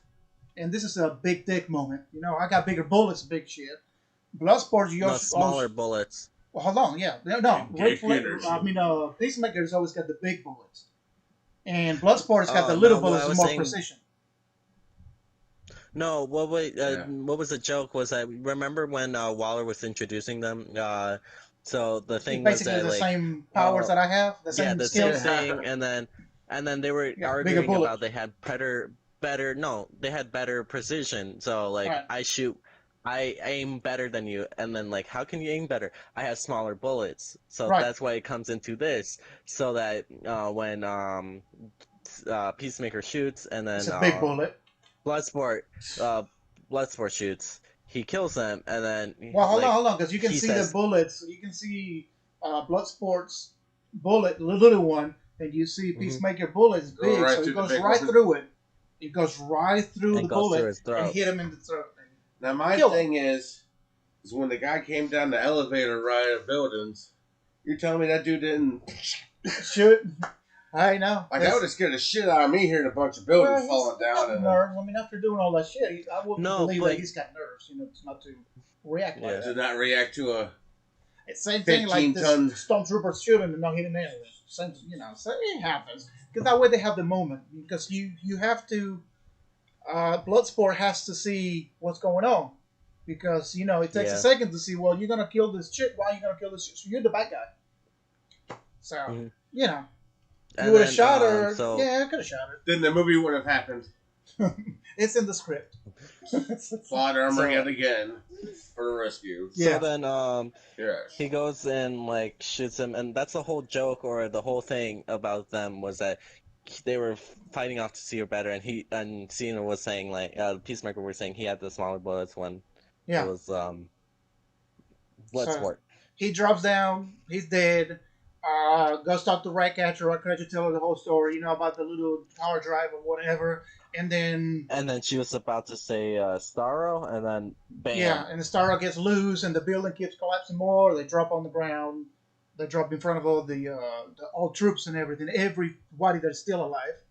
and this is a big dick moment. I got bigger bullets, big shit. Bloodsport, smaller bullets. Well, hold on, yeah, no. Peacemaker's always got the big bullets, and Bloodsport's got the little bullets with more precision. No, Yeah, what was the joke was that remember when Waller was introducing them? So the It's thing was basically that the like, same powers uh, that I have, the yeah, same the same skills. yeah. thing, and then they were Yeah, bigger arguing bullet. about they had better no, they had better precision. So like Right, I aim better than you, and then like how can you aim better? I have smaller bullets, so right. that's why it comes into this, so that when Peacemaker shoots, and It's then a big bullet. Bloodsport uh Bloodsport shoots, he kills them, and then Well, like hold on, because you can he see the says, bullets. You can see Bloodsport's bullet, the little one, and you see hmm Peacemaker bullet is Go big, right so it through the goes big right one. through it. It goes right through the and goes through bullet his and throat. hit him in the throat and Now my kill him. thing is when the guy came down the elevator ride of buildings. You're telling me that dude didn't Shoot, I know. like that would have scared the shit out of me hearing a bunch of buildings Well, falling he's down got and then nerves. I mean, after doing all that shit, I wouldn't No, believe that but he's got nerves. You know, it's not to react like yeah. to that. not react to a It's same thing like 15 this ton. stormtrooper shooting and not hitting anything. Same, so it happens because that way they have the moment. Because you have to. Bloodsport has to see what's going on because it takes a Yeah. second to see. Well, you're gonna kill this chick. Why are you gonna kill this chick? So you're the bad guy. So hmm you know, you And would have then shot her. so Yeah, I could have shot Then the movie would have happened. her. It's in the script. Plot armor so yet again for the rescue. so Yeah. then Yes. he goes and like shoots him, and that's the whole joke or the whole thing about them was that they were fighting off to see her better, and Cena was saying like Peacemaker was saying he had the smaller bullets when it Yeah. was So Bloodsport. he drops down. He's dead. Goes talk to Ratcatcher. Ratcatcher tell her the whole story. About the little power drive or whatever. And then And then she was about to say Starro, and then yeah, bam. and the Star gets loose, and the building keeps collapsing more. They drop on the ground. They drop in front of all the all troops and everything. Everybody that's still alive.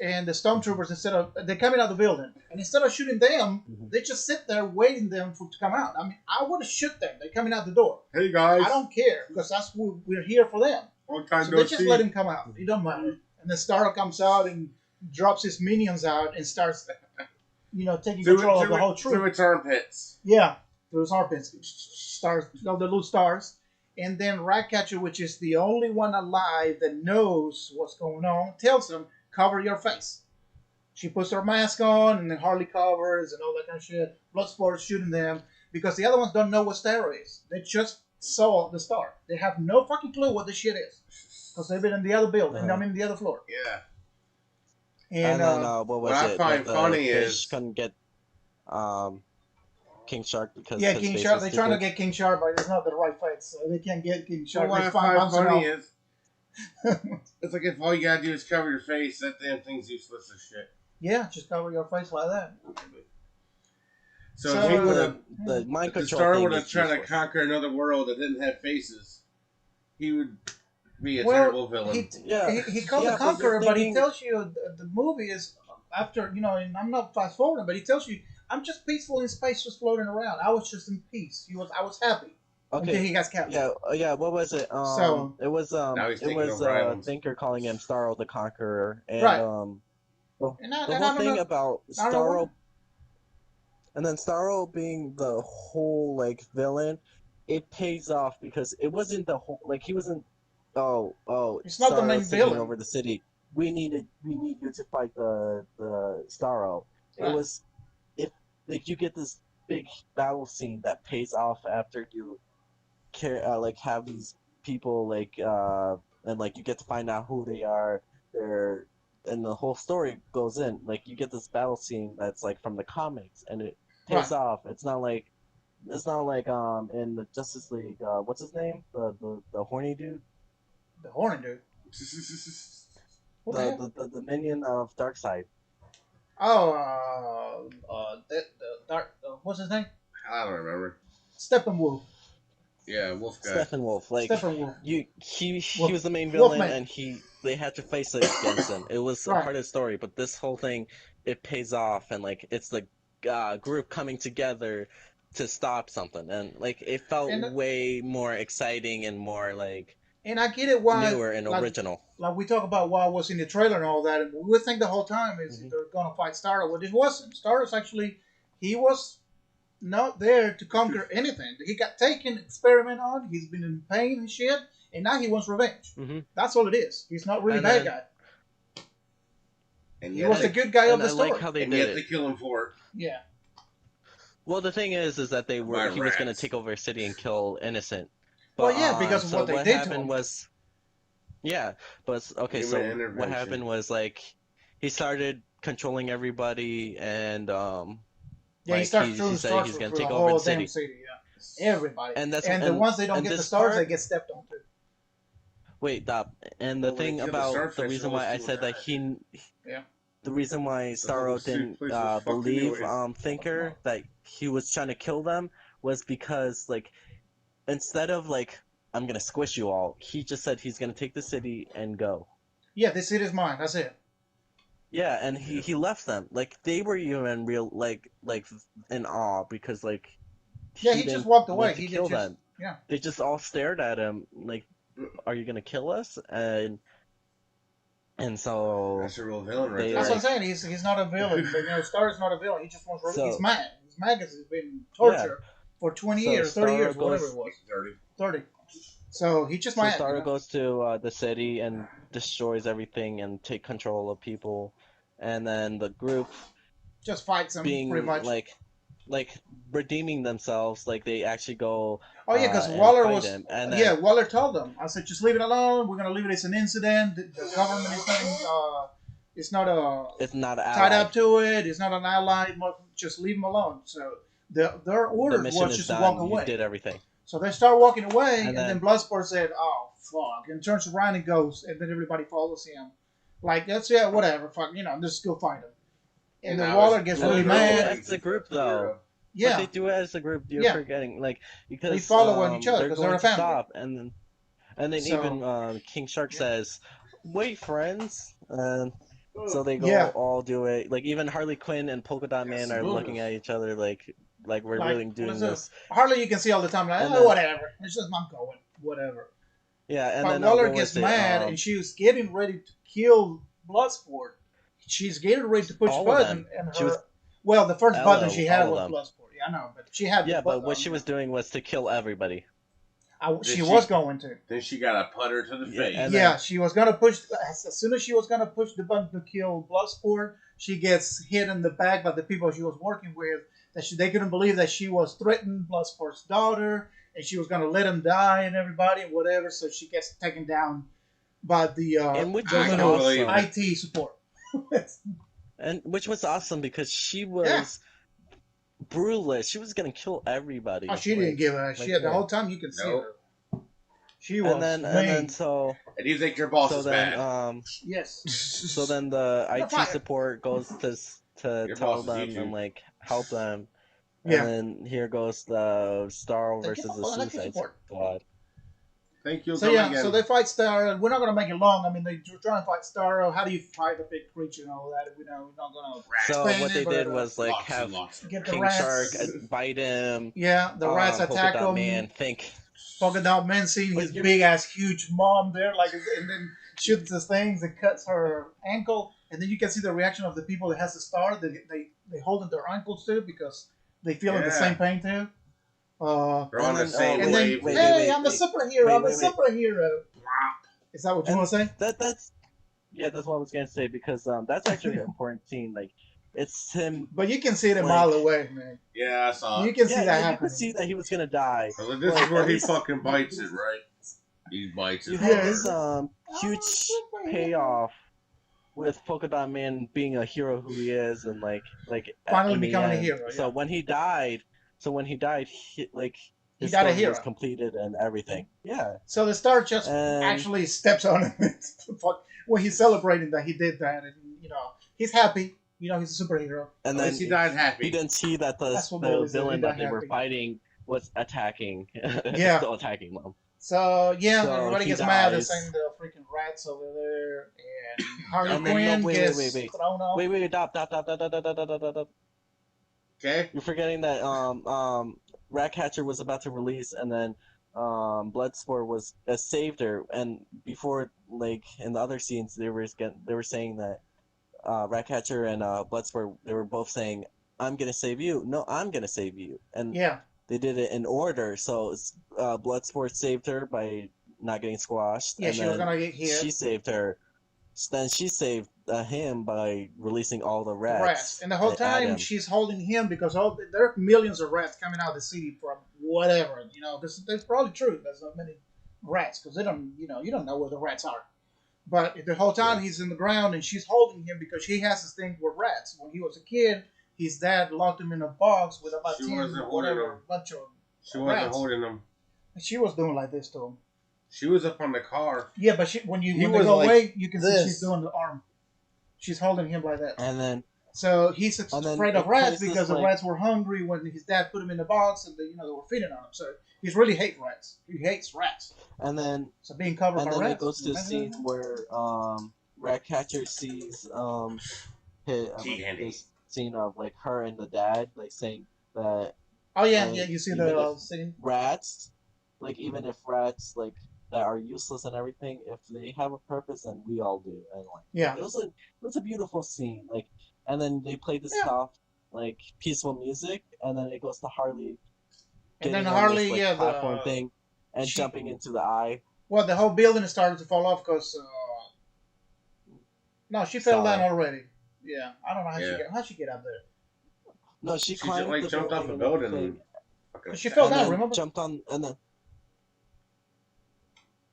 And the stormtroopers, instead of they're coming out of the building, and instead of shooting them, Mhm. they just sit there waiting them to come out. I mean, I would have shoot them. They're coming out the door. Hey guys, I don't care because that's what we're here for them. long time So no they just see. let him come out. It don't matter. And then Star comes out and drops his minions out and starts, taking control of the whole troop. Through its armpits. Yeah, those armpits, stars, the little stars. And then Ratcatcher, which is the only one alive that knows what's going on, tells him, cover your face. She puts her mask on, and then Harley covers and all that kind of shit. Bloodsport's shooting them because the other ones don't know what Star is. They just saw the star. They have no fucking clue what this shit is because they've been in the other building. I'm in the other floor. Yeah. And And then what What was I it? Like find the funny fish is couldn't get um King Shark because yeah, his King face Shark. was They're too trying to big. get King Shark, but it's not the right face, so they can't get King Shark. what They I find find bouncing funny off. is it's like if all you gotta do is cover your face, that damn thing's useless as shit. Yeah, just cover your face like that. So, So, if he would have, The mind if the control star thing would have is tried to useless. conquer another world that didn't have faces, he would be a Well, terrible villain. Yeah, he called yeah, the but you're Conqueror, but he thinking, tells you the movie is after, and I'm not fast forwarding, but he tells you, I'm just peaceful in space, just floating around. I was just in peace. I was happy until okay, he got captured. yeah. What was it? So, Now he's It taking was over islands. Thinker calling him Starro the Conqueror, and right. the, the And whole I don't thing know. about I don't know why. Starro, and then Starro being the whole like villain, it pays off because it wasn't the whole like he wasn't. Oh, It's not the main Starro's taking villain. over the city. We need you to fight the Starro. It Right. was if like you get this big battle scene that pays off after you care like have these people and like you get to find out who they are. They're and the whole story goes in like you get this battle scene that's like from the comics, and it Right. pays off. It's not like in the Justice League, what's his name, the horny dude, The Hornet dude. What the hell? the minion of Darkseid. Oh, the dark. What's his name? I don't remember. Steppenwolf. Yeah, Wolf guy. Steppenwolf, like Steppenwolf. he Wolf. was the main villain, Wolfman. and they had to face against him. It was a Right. part of the story, but this whole thing it pays off, and like it's the group coming together to stop something, and like it felt And way more exciting and more like And I get it why, newer and original. like we talk about why it was in the trailer and all that, and we would think the whole time is they're going to fight Starro. Well, it wasn't. Starro's actually, he was not there to conquer anything. He got taken, experiment on. He's been in pain and shit, and now he wants revenge. That's all it is. He's not really a bad guy. And he was the good guy of the story. Like how they and did yet it. they kill him for it. Yeah. Well, the thing is that he was going to take over a city and kill innocent. But, well, yeah, because of what they did to him. Okay, so what happened was, like, he started controlling everybody, and he started he said he's going to take over the city. Everybody. And the ones they don't get the stars, they get stepped on too. Wait, stop. And the thing about the reason why I said that the reason why Starro didn't believe Thinker that he was trying to kill them was because, like, instead of, like, I'm gonna squish you all, he just said he's gonna take the city and go. Yeah, this city's mine. That's it. Yeah, and he left them. Like, they were even real, like in awe because, like, he just walked away. He killed just, them. Yeah. They just all stared at him like, "Are you gonna kill us?" And so that's a real villain, right? That's what I'm saying. He's not a villain. Star's not a villain. He just wants. He's mad. He's mad because he's been tortured for 20 years, 30 years, whatever it was. 30. So he just mad. Starro goes to the city and destroys everything and take control of people, and then the group just fights him, pretty much. Like redeeming themselves, like they actually go. Oh yeah, because Waller was. Waller told them. I said, just leave it alone. We're gonna leave it as an incident. The government is not. It's not tied up to it. It's not an ally. Just leave them alone. So their order was just to walk away. You did everything. So they start walking away, and then Bloodsport said, "Oh fuck!" and turns around and goes, and then everybody follows him. Like that's whatever. Fuck, just go find him. And then Waller gets really mad. As a group, though. Yeah. But they do it as a group. You're forgetting, like, because they follow each other because they're a family. Stop, and then even King Shark says, "Wait, friends." So they go all do it. Like even Harley Quinn and Polka Dot Man are looking at each other like we're really doing this. Harley, you can see all the time. Like, whatever. It's just I'm going. Whatever. Yeah, and but then Waller gets mad, and she was getting ready to kill Bloodsport. She's getting ready to push the button, and the first button she had was Bloodsport. Yeah, I know, but she had. Yeah, but what she was doing was to kill everybody. She was going to. Then she got a putter to the face. Yeah, she was going to push. As soon as she was going to push the button to kill Bloodsport, she gets hit in the back by the people she was working with. They couldn't believe that she was threatening Bloodsport's daughter, and she was going to let him die and everybody and whatever. So she gets taken down by the IT support. And which was awesome because she was brutalist. She was gonna kill everybody. Oh, she didn't give a shit. The whole time you can see her. She was. And then And you think your boss is bad? Yes. So then the IT support goes to tell them and like help them. And then here goes the Starro versus the Suicide Squad. Thank you. So they fight Starro. We're not going to make it long. I mean, they're trying to fight Starro. How do you fight a big creature and all that? We're not going to. So what they did was like have King Shark bite him. Yeah, the rats attack him. Polka Dot Man seeing his big ass huge mom there, and then shoots the things and cuts her ankle, and then you can see the reaction of the people that has the star. They hold in their ankles too because they feel in the same pain too. They're on the same wave. Hey, I'm a superhero. I'm a superhero. Is that what you want to say? That's what I was gonna say because that's actually an important scene. Like it's him, but you can see it a mile away, man. Yeah, I saw it. You can see that happening. You can see that he was gonna die. Well, this is where he fucking bites it, right? He bites it. You have this huge payoff with Polka Dot Man being a hero who he is, and like finally becoming a hero. So when he died. His got a story hero. was completed and everything. Yeah. So the star just actually steps on him. Well, he's celebrating that he did that, and he's happy. He's a superhero. And then he died happy. He didn't see that the villain that they were fighting was attacking. Yeah. Still attacking them. So everybody gets mad. They're saying the freaking rats over there, and Harley Quinn gets thrown off. Wait, stop. Okay. You're forgetting that Ratcatcher was about to release, and then Bloodsport was saved her, and before, like in the other scenes, they were saying that Ratcatcher and Bloodsport, they were both saying, "I'm gonna save you." No, I'm gonna save you, and Yeah, they did it in order. So Bloodsport saved her by not getting squashed, yeah, and she was then gonna get she hit. saved her. Then she saved him by releasing all the The rats, rats and the whole at time him. she's holding him because there are millions of rats coming out of the city from whatever, because that's probably true. There's not many rats because they don't, you don't know where the rats are. But the whole time Yeah. he's in the ground and she's holding him because he has this thing with rats. When he was a kid, his dad locked him in a box with about She 10 wasn't holding whatever them. bunch of She wasn't rats. holding them. And she was doing like this to him. She was up on the car. Yeah, but when they was go like away, you can see this. she's doing the arm. She's holding him like that. And So he's then afraid of it rats plays this, because the like, rats were hungry when his dad put him in the box and they were feeding on him. So he's really hate rats. He hates rats. and then So being covered and by then it rats. goes to a scene where Ratcatcher sees T Handy. this scene of like her and the dad like saying that Oh yeah, yeah. like You see even the if scene. rats even if rats like that are useless and everything, if they have a purpose, then we all do. And like Yeah, it was a beautiful scene. Like, and then they play this yeah. soft like peaceful music, and then it goes to Harley And then getting on this Harley, like yeah, platform thing and she jumping into the eye. well, the whole building is starting to fall off because no, she fell down Sorry. already. Yeah, I don't know Yeah. how she get out there. No, she She just climbed like the jumped off building a and building everything, fucking Cause she fell and down. then Remember? jumped on, and then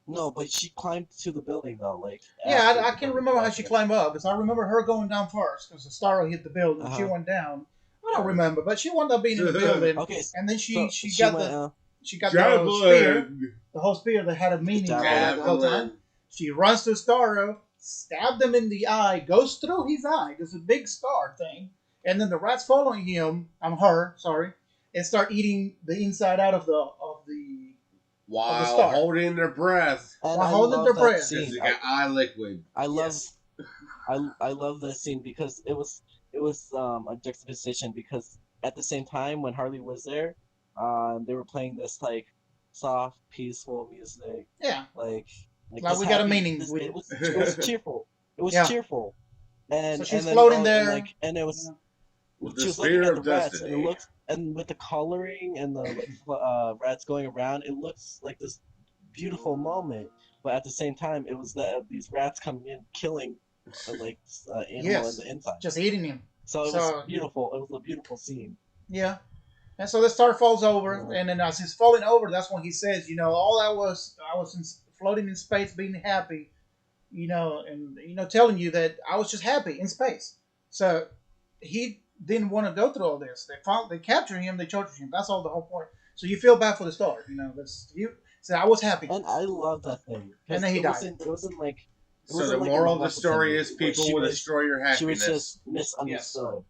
no, but she climbed to the building though, like Yeah, after I the can't building remember how she collapsed. climbed up because I remember her going down first because the star hit the building. She Uh went down. I don't Yeah. remember, but she wound up being in the building, huh. Okay, and then so she she got went the spear, Javelin. the whole spear that had a the meaning javelin. the whole time. Javelin. She runs to Starro, stabbed him in the eye, goes through his eye. There's a big scar thing, and then the rats following him. Sorry, and start eating the inside out of the While star. holding their breath. And While I holding love their that breath. Because scene. they got eye liquid. I love Yes. I love that scene because it was a juxtaposition because at the same time when Harley was there, they were playing this like soft, peaceful music, Yeah, like like this we got a happy. meaning This with it. it was cheerful. It was Yeah. cheerful, So and she's then floating there. and it You was know. With she the was looking spear at the of rats and it destiny. looks and with the coloring and the like, rats going around, it looks like this beautiful moment. But at the same time, it was these rats coming in killing like animal in Yes, the inside. just eating him. So it was So beautiful. It was a beautiful scene. yeah, and so the star falls over, Yeah. and then as he's falling over, that's when he says, all I was floating in space, being happy, and telling you that I was just happy in space. So he didn't want to go through all this. They capture him, they torture him. That's all the whole point. So you feel bad for the star, That's you. So I was happy, And I love that thing and because then he died. it wasn't like it So wasn't the like moral in of the story is where people will destroy your she was happiness. just misunderstood.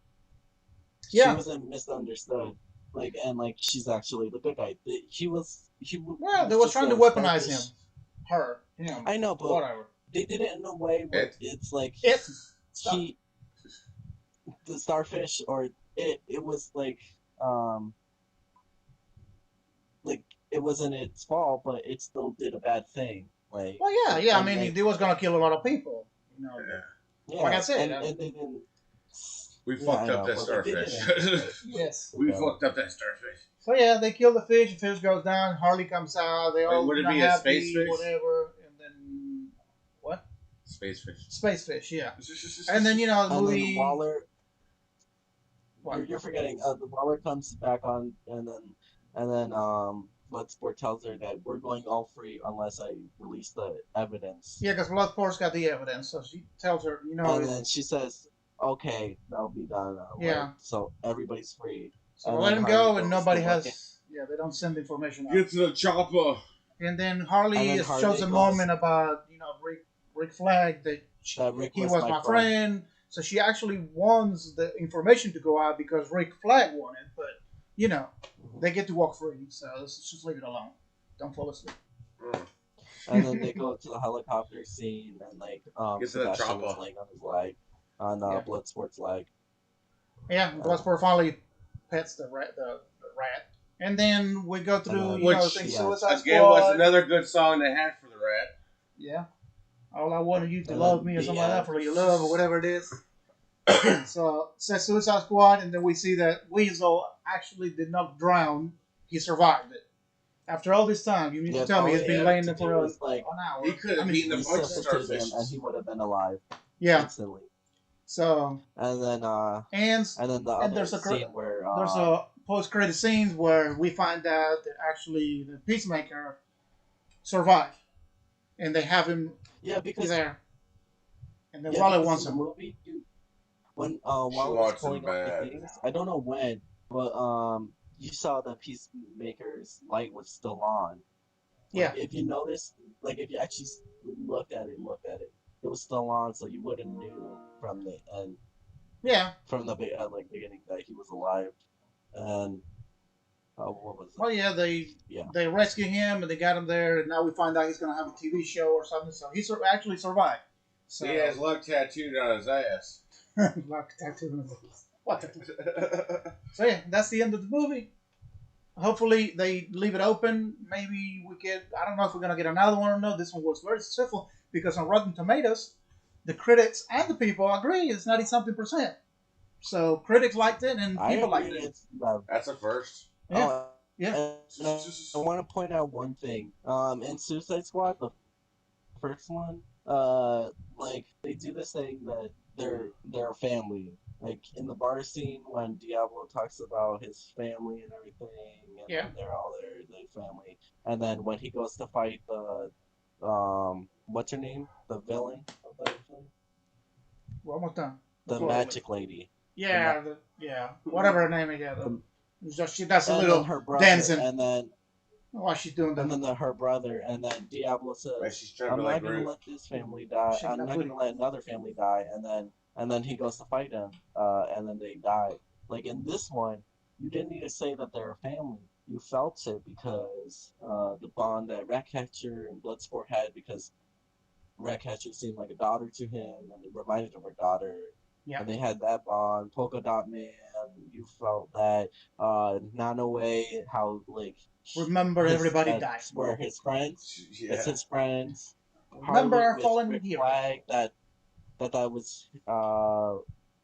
She Yeah. wasn't misunderstood. Like and like she's actually the good guy. Well, they was was just trying to weaponize selfish. him, her, him, I know, but whatever. they did it in a way where It. it's like It. Stop. he the starfish or it was um like it wasn't its fault, but it still did a bad thing. Like Well, yeah. I and mean, like he was gonna kill a lot of people. Yeah. yeah, Like I said, and they didn't. We Yeah, fucked I up know, that but, like, they starfish. didn't. Yes. We Yeah. fucked up that starfish. So yeah, they kill the fish. The fish goes down. Harley comes out. They all would it be a happy, space fish? whatever. And then what? Space fish. Space fish, yeah. And then the And movie. then Waller, What? you're forgetting. The Waller comes back on, and then Bloodsport tells her that we're going all free unless I release the evidence. Yeah, because Bloodsport's got the evidence, so she tells her, And then she says, "Okay, that'll be done." Yeah. So everybody's free. so and let then him Harley go, and goes nobody to look has. Yeah, they don't send information out. Get to the chopper. And then Harley And then shows Harley a goes- moment about Rick Flag that Rick he was my friend. So she actually wants the information to go out because Rick Flag wanted, but they get to walk free. So let's just leave it alone. Don't fall asleep. And then they go to the helicopter scene, and like Get to the Sebastian is chopper. laying on his leg, on Bloodsport's leg. Yeah, Bloodsport finally pets the rat. And then we go And through, then Which things yeah, Suicide again was Squad. another good song they had for the Rat. Yeah. All I wanted you to and love then me or the something like that end. for your love or whatever it is. So says Suicide Squad, and then we see that Weasel actually did not drown. He survived it. After all this time, you mean to Yeah, tell me all he's he been needed laying to there for do an was like hour? He could I have mean, eaten a bunch of resuscitate him, and starfishes. he would have been alive yeah. instantly. So And then and and then the and other scene where there's a post credit scenes where we find out that actually the Peacemaker survived, and they have him yeah, because there, and then yeah, Waller because in wants the him. movie, when She while it was wants him pulling up the bad. things, I don't know when, but you saw the Peacemaker's light was still on. Like Yeah, if you noticed, like if you actually looked at it, it was still on, so you would have knew from the end, yeah. from the like beginning that he was alive. And what was it? Well, yeah, Yeah, they rescue him and they got him there, and now we find out he's gonna have a TV show or something. So he actually survived. He has So luck tattooed on his ass. like tattoo. What? So yeah, that's the end of the movie. Hopefully they leave it open. Maybe we get. I don't know if we're gonna get another one or not. This one was very successful because on Rotten Tomatoes, the critics and the people agree it's 90 something percent. So critics liked it and I people agree. liked it. It's That's a first. Yeah, oh, yeah. and I want to point out one thing. In Suicide Squad, the first one, like they do this thing that they're a family. Like in the bar scene when Diablo talks about his family and everything, and Yeah. they're all there, the family. And then when he goes to fight the what's her name, the villain of the film, One more time. the Before. magic lady, the Yeah, yeah. Whatever her name is. Yeah. the It's just she does a and then little her brother, dancing and then while she's doing and the. then her brother, and then Diablo Like says, she's trying to "I'm be like not gonna Groot. let this family die. Shake I'm that not booty. gonna let another family die." And then he goes to fight him, and then they die. Like in this one, you didn't need to say that they're a family. You felt it because the bond that Ratcatcher and Bloodsport had, because Ratcatcher seemed like a daughter to him, and it reminded him of her daughter. Yeah. And they had that bond. Polka Dot Man, you felt that. Nanoway, how like Remember, his everybody died. that's where his friends. It's Yeah. his friends. Remember Harley our with fallen Rick hero. Flag, that was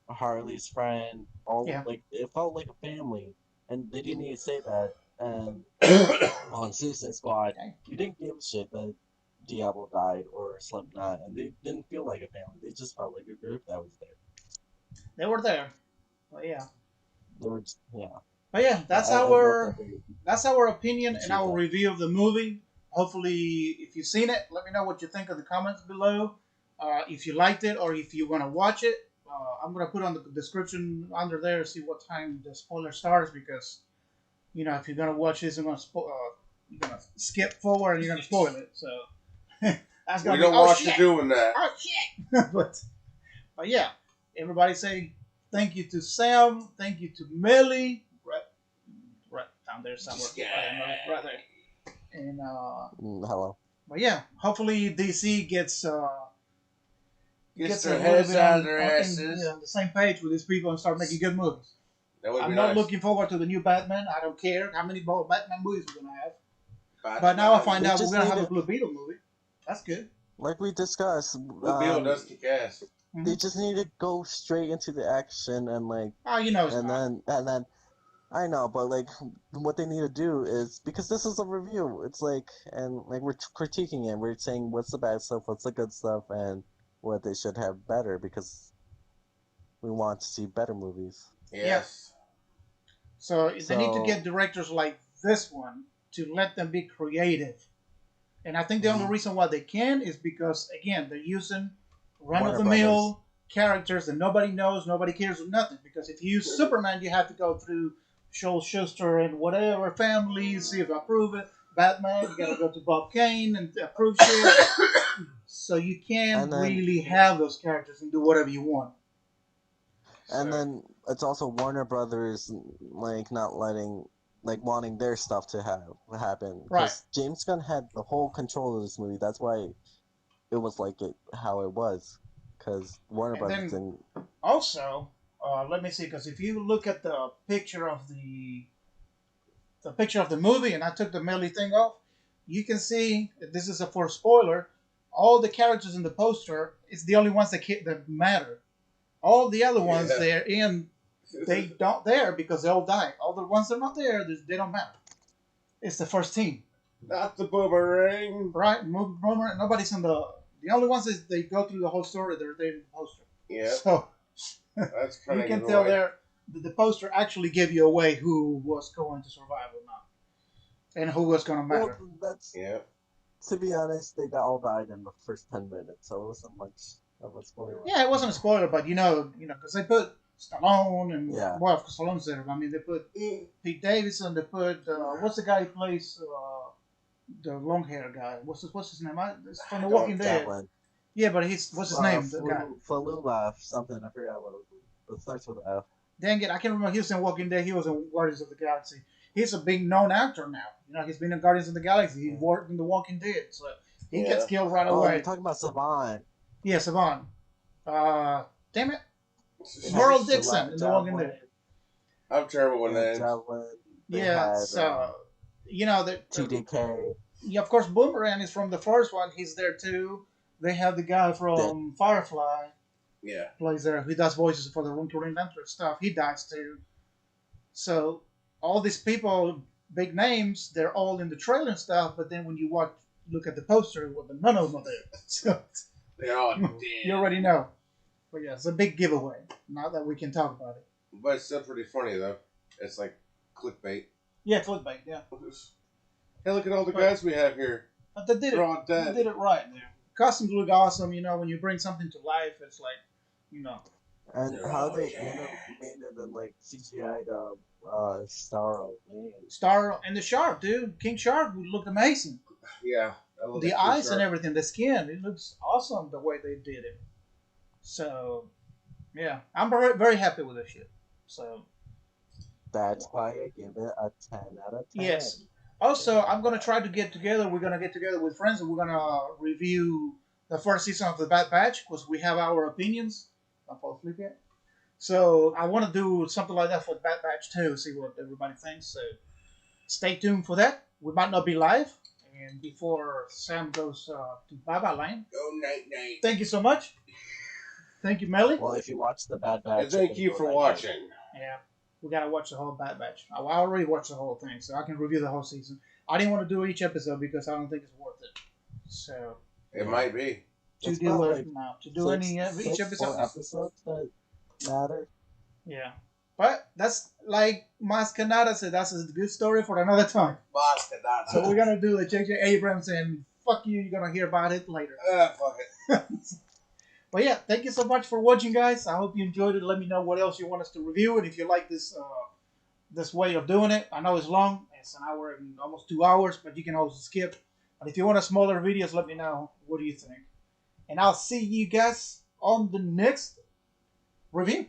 Harley's friend. All Yeah. like it felt like a family, and they didn't even say that. And on Suicide Squad, Okay. you didn't give a shit that Diablo died or Slipknot, and they didn't feel like a family. They just felt like a group that was there. They were there. But yeah. They were just, yeah. But yeah, I love that that's our opinion they and achieved our that. review of the movie. Hopefully, if you've seen it, let me know what you think in the comments below. If you liked it or if you want to watch it, I'm gonna put on the description under there to see what time the spoiler starts because if you're gonna watch this, you're gonna skip forward and you're gonna spoil it. So that's We gonna be don't want you doing that. oh shit. but yeah, everybody say thank you to Sam, thank you to Millie, right down there somewhere, right there, and Hello. but yeah, hopefully DC Gets gets a their little heads bit out of their asses. on the same page with these people and start making good movies. That would I'm be not nice. looking forward to the new Batman. I don't care how many more Batman movies we're gonna have. Batman. But now I find They out we're just gonna need have a to, Blue Beetle movie. That's good. like we discussed, Blue Beetle does kick ass. they just need to go straight into the action and like, Oh, you know it's and not. then I know, but like what they need to do is, because this is a review. It's like, and like we're critiquing it. We're saying what's the bad stuff, what's the good stuff, and what they should have better, because we want to see better movies. Yeah. Yes. So they need to So get directors like this one to let them be creative. And I think the only mhm, reason why they can is because again they're using run of Warner the Brothers. mill characters that nobody knows, nobody cares, or nothing. Because if you use Superman, you have to go through Joel Schuster and whatever families, see if I approve it. Batman, you gotta go to Bob Kane and approve shit. So you can't And then really have those characters and do whatever you want. and So then it's also Warner Brothers, like not letting, like wanting their stuff to have happen, right. because James Gunn had the whole control of this movie. That's why it was like it how it was, because Warner And Brothers then didn't. also, let me see, because if you look at the picture of the the picture of the movie and I took the Melly thing off, you can see this is a for spoiler. All the characters in the poster is the only ones that matter. All the other ones Yeah. they're in, they don't there because they all died. All the ones that are not there, they don't matter. It's the first team, Not the boomerang. right? Nobody's in the. The only ones is they go through the whole story. They're there in the poster. Yeah, So that's kind you of can tell there the poster actually gave you away who was going to survive or not, and who was going to Well, matter. that's Yeah. to be honest, they all died in the first 10 minutes, so it wasn't much of a spoiler. Yeah, it wasn't a spoiler, but because they put Stallone and Yeah. well, of course, Stallone's there. I mean, they put Pete Davidson. They put what's the guy who plays the long hair guy? What's his name? It's from The Walking Dead. That one. Yeah, but what's his name? The guy. Falula, something. I forgot what it was. It starts with an F. Dang it, I can't remember. He was in Walking Dead. He was in Guardians of the Galaxy. He's a big known actor now. He's been in Guardians of the Galaxy. He worked in The Walking Dead, so he gets killed right Oh, away. you're talking about Saban. Yeah, Saban. Damn it, Merle Dixon in The Walking Dead. I'm terrible with names. Yeah, so that TDK. Yeah, of course, Boomerang is from the first one. He's there too. They have the guy from Firefly Yeah. plays there. He does voices for the Green Lantern stuff. He dies too. So all these people, big names, they're all in the trailer and stuff. But then when you look at the poster, well, none of them are there. So They're all dead. you already know. But yeah, it's a big giveaway. Now that we can talk about it. But it's still pretty funny though. It's like clickbait. Yeah, clickbait. Yeah. Hey, look at all the guys we have here. But they did They're it. all dead. They did it right there. Costumes look awesome. When you bring something to life, it's like, And They're how all they dead. made it in like CGI Starro. Man. Star and the shark, dude. King Shark looked amazing. Yeah. I love The that eyes t-shirt. and everything, the skin, it looks awesome the way they did it. So, yeah, I'm very, very happy with this shit. So, That's why I give it a 10 out of 10. yes. Also, I'm gonna try to get together. We're gonna get together with friends, and we're gonna review the first season of the Bad Batch because we have our opinions. Don't fall asleep yet. So I want to do something like that for the Bad Batch too. See what everybody thinks. So stay tuned for that. We might not be live, and before Sam goes to bye-bye line. Go night. Thank you so much. Thank you, Melly. Well, if you watch the Bad Batch, And thank you for watching. Yeah, we gotta watch the whole Bad Batch. I already watched the whole thing, so I can review the whole season. I didn't want to do each episode because I don't think it's worth it. So It might be. to It's do about, it like, now, to do each episode. 4 episodes that matter. Yeah, but that's like Mas Canada said. That's a good story for another time. So we're gonna do the J.J. Abrams and fuck you. You're gonna hear about it later. Fuck it. But yeah, thank you so much for watching, guys. I hope you enjoyed it. Let me know what else you want us to review, and if you like this way of doing it. I know it's long. It's an hour and almost 2 hours, but you can also skip. But if you want a smaller videos, let me know. What do you think? And I'll see you guys on the next review.